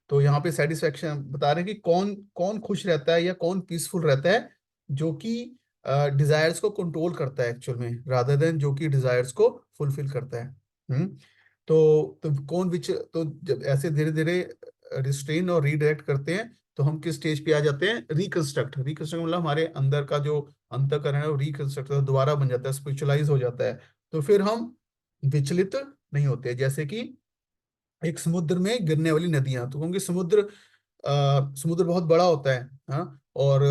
तो यहाँ पे सेटिस्फेक्शन बता रहे हैं कि कौन कौन खुश रहता है या कौन पीसफुल रहता है, जो कि डिजायर्स को कंट्रोल करता है एक्चुअल में, रादर देन जो कि डिजायर्स को फुलफिल करता है। तो कौन विच तो जब ऐसे धीरे धीरे रिस्ट्रेन और रीडायरेक्ट करते हैं, तो हम किस स्टेज पे आ जाते हैं, रिकंस्ट्रक्ट। रिकंस्ट्रक्ट मतलब हमारे अंदर का जो अंतःकरण है वो रिकंस्ट्रक्ट दोबारा बन जाता है, स्पिरिचुअलाइज हो जाता है। तो फिर हम विचलित नहीं होते, जैसे कि एक समुद्र में गिरने वाली नदियां, तो क्योंकि समुद्र बहुत बड़ा होता है, हाँ, और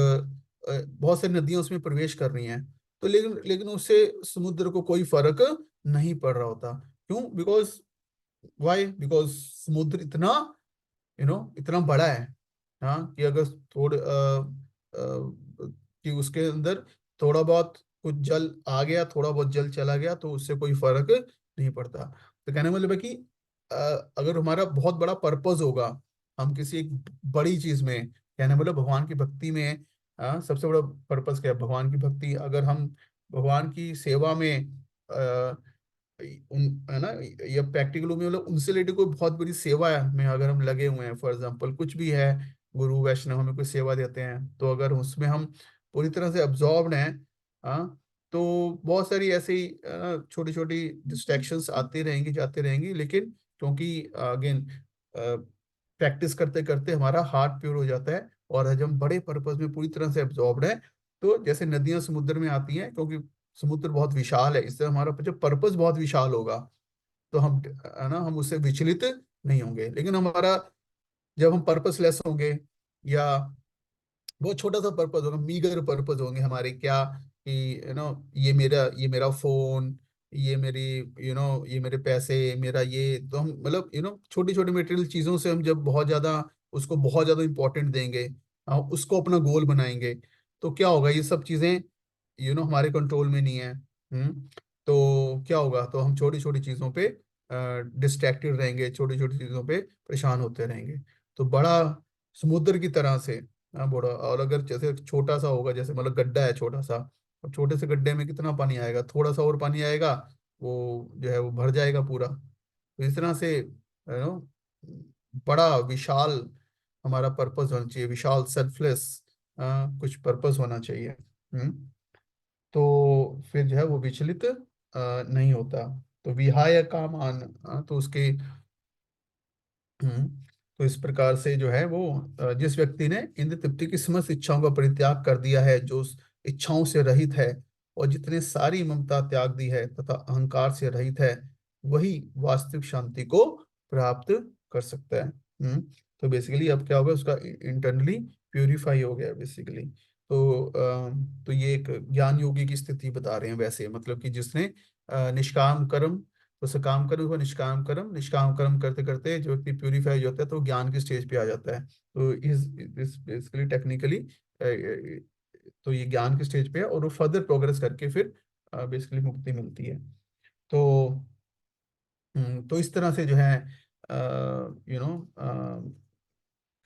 बहुत सारी नदियां उसमें प्रवेश कर रही हैं, तो लेकिन लेकिन उससे समुद्र को कोई फर्क नहीं पड़ रहा होता। क्यों? बिकॉज वाई, बिकॉज समुद्र इतना इतना बड़ा है, हाँ, कि अगर थोड़े कि उसके अंदर थोड़ा बहुत कुछ जल आ गया, थोड़ा बहुत जल चला गया, तो उससे कोई फर्क नहीं पड़ता। तो कहने का मतलब है कि अ, अगर हमारा बहुत बड़ा पर्पस होगा, हम किसी एक बड़ी चीज में, कहने का मतलब भगवान की भक्ति में, सबसे बड़ा पर्पस क्या है, भगवान की भक्ति। अगर हम भगवान की सेवा में उन, है ना, ये प्रैक्टिकल में मतलब उनसे रिलेटेड कोई बहुत बड़ी सेवा है में अगर हम लगे हुए हैं, फॉर एग्जांपल कुछ भी है, गुरु वैष्णव हमें कोई सेवा देते हैं, तो अगर उसमें हम पूरी तरह से अब्जॉर्ब्ड हैं, हाँ, तो बहुत सारी ऐसी छोटी छोटी डिस्ट्रैक्शंस आती रहेंगी जाती रहेंगी, लेकिन क्योंकि अगेन प्रैक्टिस करते करते हमारा हार्ट प्योर हो जाता है, और आज हम बड़े पर्पस में पूरी तरह से अब्जॉर्ब्ड हैं। तो जैसे नदियां समुद्र में आती हैं, क्योंकि समुद्र बहुत विशाल है, इससे हमारा जो पर्पस बहुत विशाल होगा, तो हम, है ना, हम उससे विचलित नहीं होंगे। लेकिन हमारा, जब हम पर्पसलेस होंगे, या बहुत छोटा सा पर्पस होगा, मीगर पर्पस होंगे हमारे, क्या कि ये मेरा फोन, ये मेरी ये मेरे पैसे, मेरा ये, तो हम मतलब छोटी छोटी मटेरियल चीजों से हम जब बहुत ज्यादा उसको बहुत ज्यादा इंपॉर्टेंट देंगे, उसको अपना गोल बनाएंगे, तो क्या होगा, ये सब चीजें हमारे कंट्रोल में नहीं है। तो क्या होगा, तो हम छोटी छोटी चीजों पे डिस्ट्रैक्टेड रहेंगे, छोटी छोटी चीजों पे परेशान होते रहेंगे। तो बड़ा समुद्र की तरह से, हाँ, बड़ा, और अगर जैसे छोटा सा होगा, जैसे मतलब गड्ढा है छोटा सा, अब छोटे से गड्ढे में कितना पानी आएगा, थोड़ा सा और पानी आएगा, वो जो है वो भर जाएगा पूरा। तो इस तरह से बड़ा विशाल हमारा पर्पस होना चाहिए, विशाल सेल्फलेस कुछ पर्पस होना चाहिए। तो फिर जो है वो विचलित नहीं होता। तो विहाय कामान, तो उसके, हम्म तो इस प्रकार से जो है वो, जिस व्यक्ति ने इंद्र तृप्ति की समस्त इच्छाओं का परित्याग कर दिया है, जो उस इच्छाओं से रहित है, और जितने सारी ममता त्याग दी है तथा अहंकार से रहित है, वही वास्तविक शांति को प्राप्त कर सकता है। तो बेसिकली अब क्या होगा, उसका इंटरनली प्यूरिफाई हो गया बेसिकली। तो ये एक ज्ञान योगी की स्थिति बता रहे हैं वैसे, मतलब कि जिसने निष्काम कर्म, तो सकाम कर्म को निष्काम कर्म, निष्काम कर्म करते करते जो व्यक्ति प्यूरिफाई होता है, तो ज्ञान की स्टेज पे आ जाता है। तो इस बेसिकली टेक्निकली, तो ये ज्ञान की स्टेज पे है, और वो फर्दर प्रोग्रेस करके फिर बेसिकली मुक्ति मिलती है। तो तो इस तरह से जो है, यू नो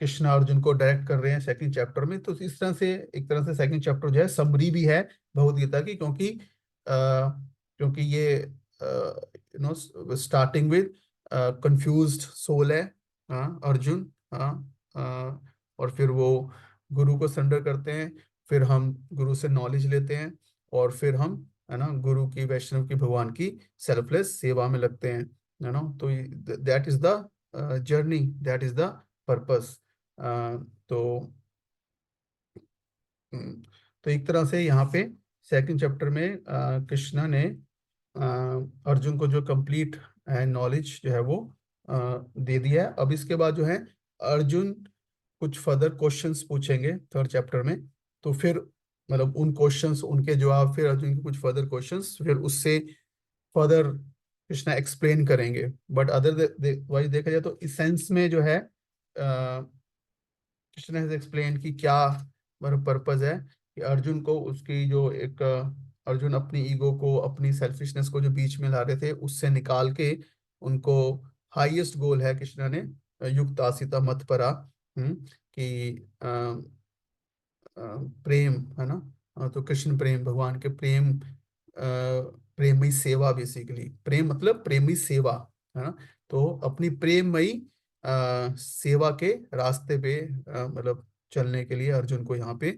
कृष्ण अर्जुन को डायरेक्ट कर रहे हैं सेकंड चैप्टर में। तो इस तरह से, एक तरह से सेकंड चैप्टर जो है समरी भी है भगवत गीता की, क्योंकि ये स्टार्टिंग विद कंफ्यूज्ड सोल है, हाँ, अर्जुन, हाँ, और फिर वो गुरु को सरेंडर करते हैं, फिर हम गुरु से नॉलेज लेते हैं, और फिर हम, है ना, गुरु की, वैष्णव की, भगवान की सेल्फलेस सेवा में लगते हैं, है ना। तो that is the journey, that is the purpose. तो हम्म, तो एक तरह से यहाँ पे सेकंड चैप्टर में कृष्णा ने अर्जुन को जो कंप्लीट नॉलेज जो है वो दे दिया है। अब इसके बाद जो है, अर्जुन कुछ फर्दर क्वेश्चंस पूछेंगे थर्ड चैप्टर में, तो फिर मतलब उन क्वेश्चंस, उनके जवाब, फिर अर्जुन के कुछ फर्दर क्वेश्चंस, फिर उससे फर्दर कृष्णा एक्सप्लेन करेंगे। बट अदर वाइज देखा जाए तो इसेंस में जो है, कृष्ण ने एक्सप्लेन कि क्या मतलब पर्पस है, कि अर्जुन को उसकी जो एक, अर्जुन अपनी ईगो को, अपनी सेल्फिशनेस को जो बीच में ला रहे थे, उससे निकाल के उनको हाईएस्ट गोल है कृष्ण ने, युक्त आसिता मत परा, कि प्रेम, है ना, तो कृष्ण प्रेम, भगवान के प्रेम, प्रेमयी सेवा, बेसिकली प्रेम मतलब प्रेमयी सेवा, है ना। तो अपनी प्रेममयी सेवा के रास्ते पे मतलब चलने के लिए अर्जुन को यहाँ पे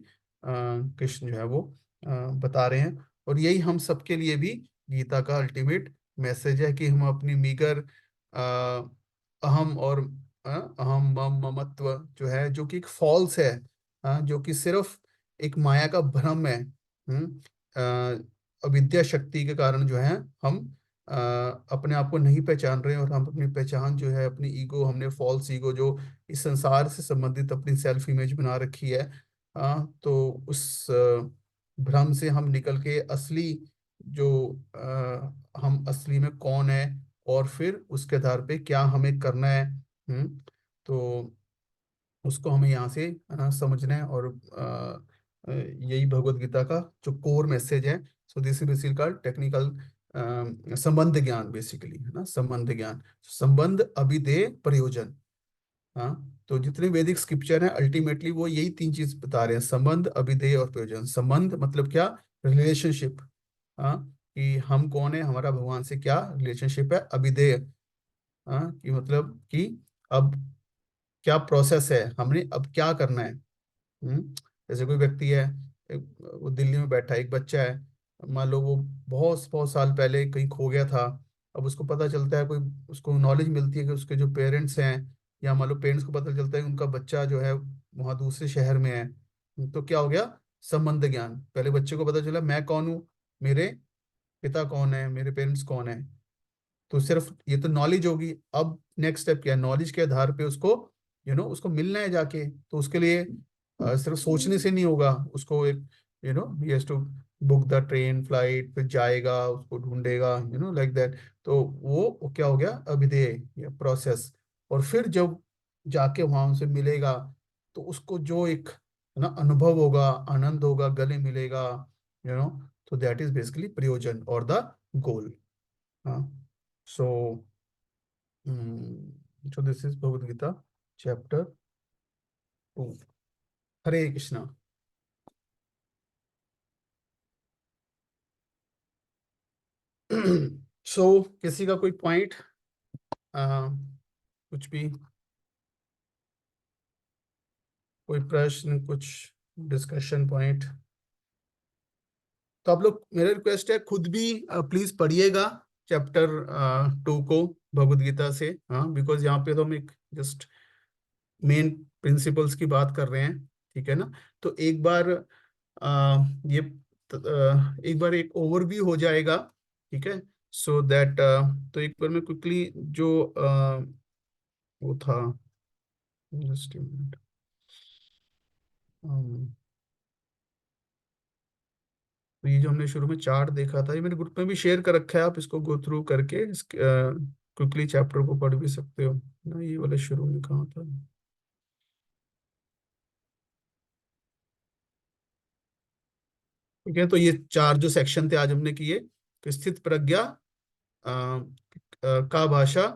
कृष्ण जो है वो बता रहे हैं। और यही हम सबके लिए भी गीता का अल्टीमेट मैसेज है, कि हम अपनी मीगर अहम और अहम मम ममत्व जो है, जो कि एक फॉल्स है, हाँ, जो कि सिर्फ एक माया का भ्रम है। अविद्या शक्ति के कारण जो है, हम अ, अपने आप को नहीं पहचान रहे हैं, और हम अपनी पहचान जो है, अपनी ईगो, हमने फॉल्स ईगो जो इस संसार से संबंधित अपनी सेल्फ इमेज बना रखी है, तो उस भ्रम से हम निकल के असली जो, हम असली में कौन है, और फिर उसके आधार पे क्या हमें करना है, तो उसको हमें यहाँ से समझना है, और यही भगवत गीता का जो कोर मैसेज है। So this is basically called technical संबंध ज्ञान, बेसिकली है ना, संबंध ज्ञान। संबंध, अभिधेय, प्रयोजन। हाँ, तो जितने वैदिक स्क्रिप्चर हैं अल्टीमेटली वो यही तीन चीज बता रहे हैं, संबंध, अभिधेय और प्रयोजन। संबंध मतलब क्या? रिलेशनशिप। हाँ, कि हम कौन है, हमारा भगवान से क्या रिलेशनशिप है। अभिधेय, हाँ, कि मतलब कि अब क्या प्रोसेस है, हमने अब क्या करना है। जैसे कोई व्यक्ति है, वो दिल्ली में बैठा है, एक बच्चा है, मान लो वो बहुत बहुत साल पहले कहीं खो गया था। अब उसको पता चलता है, कोई उसको नॉलेज मिलती है कि उसके जो पेरेंट्स हैं, या मान लो पेरेंट्स को पता चलता है कि उनका बच्चा जो है वहाँ दूसरे शहर में है। तो क्या हो गया? संबंध ज्ञान। पहले बच्चे को पता चला मैं कौन हूँ, मेरे पिता कौन है, मेरे पेरेंट्स कौन है। तो सिर्फ ये तो नॉलेज होगी। अब नेक्स्ट स्टेप क्या है? नॉलेज के आधार पे उसको उसको मिलना है जाके। तो उसके लिए सिर्फ सोचने से नहीं होगा, उसको एक he has to book the train flight, फिर जाएगा, उसको ढूंढेगा, लाइक दैट। तो वो क्या हो गया? अभिधेय या प्रोसेस। और फिर जब जाके वहां उनसे मिलेगा, तो उसको जो एक है ना अनुभव होगा, आनंद होगा, गले मिलेगा, यू नो तो दैट इज बेसिकली प्रयोजन और द गोल। हाँ, सो so this is Bhagavad Gita chapter 2. हरे कृष्णा। सो किसी का कोई पॉइंट, कुछ भी, कोई प्रश्न, कुछ डिस्कशन पॉइंट? तो आप लोग, मेरा रिक्वेस्ट है खुद भी प्लीज पढ़िएगा चैप्टर 2 को भगवद गीता से। हाँ, बिकॉज यहाँ पे तो हम एक जस्ट मेन प्रिंसिपल्स की बात कर रहे हैं, ठीक है ना। तो एक बार ये एक बार एक ओवरव्यू हो जाएगा, ठीक है। सो दैट तो एक बार मैं क्विकली जो वो था, जस्ट मिनट। तो ये जो हमने शुरू में चार्ट देखा था, ये मेरे ग्रुप में भी शेयर कर रखा है, आप इसको गो थ्रू करके क्विकली चैप्टर को पढ़ भी सकते हो ना। ये वाला शुरू में कहाँ था? ठीक है, तो ये चार जो सेक्शन थे आज हमने किए, तो स्थित प्रज्ञा का भाषा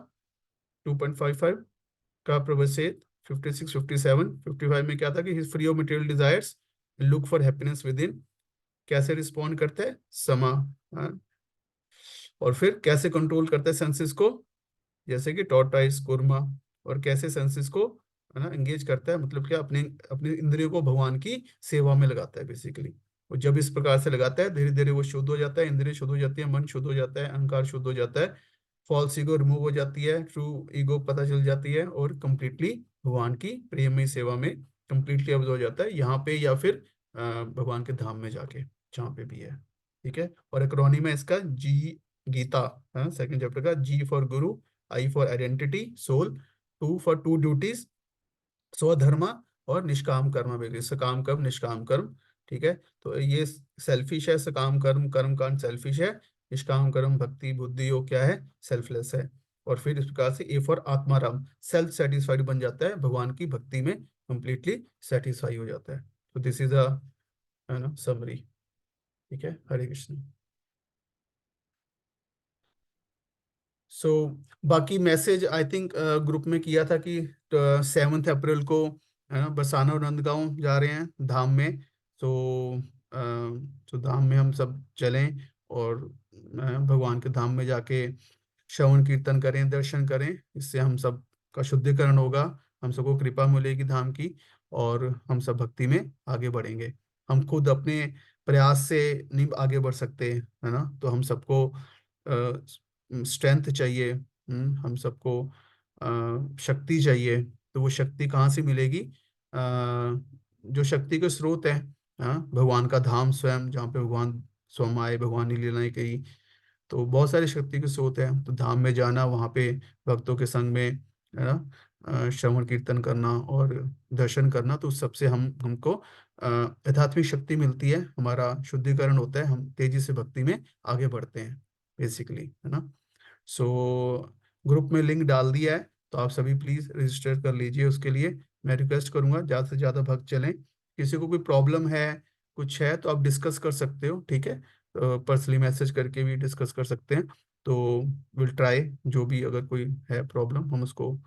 2.55 का प्रवचेत 56, 57, 55 में क्या था कि free of material desires, look for happiness with in. कैसे रिस्पॉन्ड करते हैं? समा। हाँ? और फिर कैसे कंट्रोल करते हैं सेंसेस को, जैसे कि टॉर्टाइस, कुर्मा। और कैसे सेंसेस को है ना एंगेज करता है, मतलब क्या, अपने अपने इंद्रियों को भगवान की सेवा में लगाता है बेसिकली। और जब इस प्रकार से लगाता है, धीरे धीरे वो शुद्ध हो जाता है, इंद्रिय शुद्ध हो जाती है, मन शुद्ध हो जाता है, अहंकार शुद्ध हो जाता है, फॉल्स ईगो रिमूव हो जाती है, ट्रू ईगो पता चल जाती है, और कंप्लीटली भगवान की प्रेममय सेवा में कंप्लीटली अब्सॉर्ब हो जाता है, यहाँ पे या फिर भगवान के धाम में जाके, जहाँ पे भी है। ठीक है, और एक्रोनिम है इसका जी, गीता, सेकंड चैप्टर का। G for guru, I for identity soul, two for two duties, स्वधर्म, और निष्काम कर्म वगैरह, सकाम कर्म, निष्काम कर्म। ठीक है, तो ये सेल्फिश है, सकाम कर्म, कर्म कांड सेल्फिश है, निष्काम कर्म भक्ति बुद्धि वो क्या है? सेल्फलेस है। और फिर इस प्रकार से A for Atmaram, self satisfied बन जाता है, भगवान की भक्ति में कंप्लीटली सेटिस्फाई हो जाता है। तो दिस इज अ है ना समरी। ठीक है, हरे कृष्ण। सो बाकी मैसेज आई थिंक ग्रुप में किया था कि 7 अप्रैल को है ना बरसाना और नंदगांव जा रहे हैं धाम में। तो तो धाम में हम सब चलें, और भगवान के धाम में जाके श्रवण कीर्तन करें, दर्शन करें। इससे हम सब का शुद्धिकरण होगा, हम सबको कृपा मिलेगी धाम की, और हम सब भक्ति में आगे बढ़ेंगे। हम खुद अपने प्रयास से नहीं आगे बढ़ सकते, है ना। तो हम सबको स्ट्रेंथ चाहिए, हम सबको शक्ति चाहिए। तो वो शक्ति कहाँ से मिलेगी? जो शक्ति के स्रोत है, हाँ, भगवान का धाम स्वयं, जहाँ पे भगवान स्वयं आए, भगवान ने लीलाएं करी। तो बहुत सारी शक्ति के स्रोत हैं, तो धाम में जाना, वहाँ पे भक्तों के संग में है ना श्रवण कीर्तन करना और दर्शन करना, तो उस सबसे हमको अ, आध्यात्मिक शक्ति मिलती है, हमारा शुद्धिकरण होता है, हम तेजी से भक्ति में आगे बढ़ते हैं बेसिकली, है ना। सो ग्रुप में लिंक डाल दिया है, तो आप सभी प्लीज रजिस्टर कर लीजिए। उसके लिए मैं रिक्वेस्ट करूंगा ज़्यादा से ज़्यादा भक्त चलें। किसी को कोई प्रॉब्लम है, कुछ है तो आप डिस्कस कर सकते हो, ठीक है, पर्सनली मैसेज करके भी डिस्कस कर सकते हैं। तो विल ट्राई, जो भी अगर कोई है प्रॉब्लम हम उसको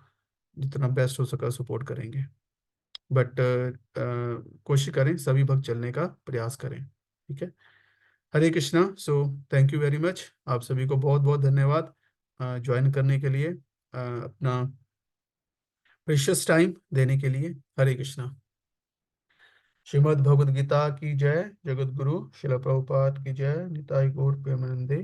जितना बेस्ट हो सका सपोर्ट करेंगे। बट कोशिश करें, सभी भक्त चलने का प्रयास करें, ठीक है। Hare Krishna. So thank you very much, आप सभी को बहुत बहुत धन्यवाद ज्वाइन करने के लिए, अपना प्रेशियस टाइम देने के लिए। हरे कृष्णा। श्रीमद् भगवद गीता की जय। जगत गुरु शिल प्रभुपाद की जय। निताई गौर प्रेमानंदे।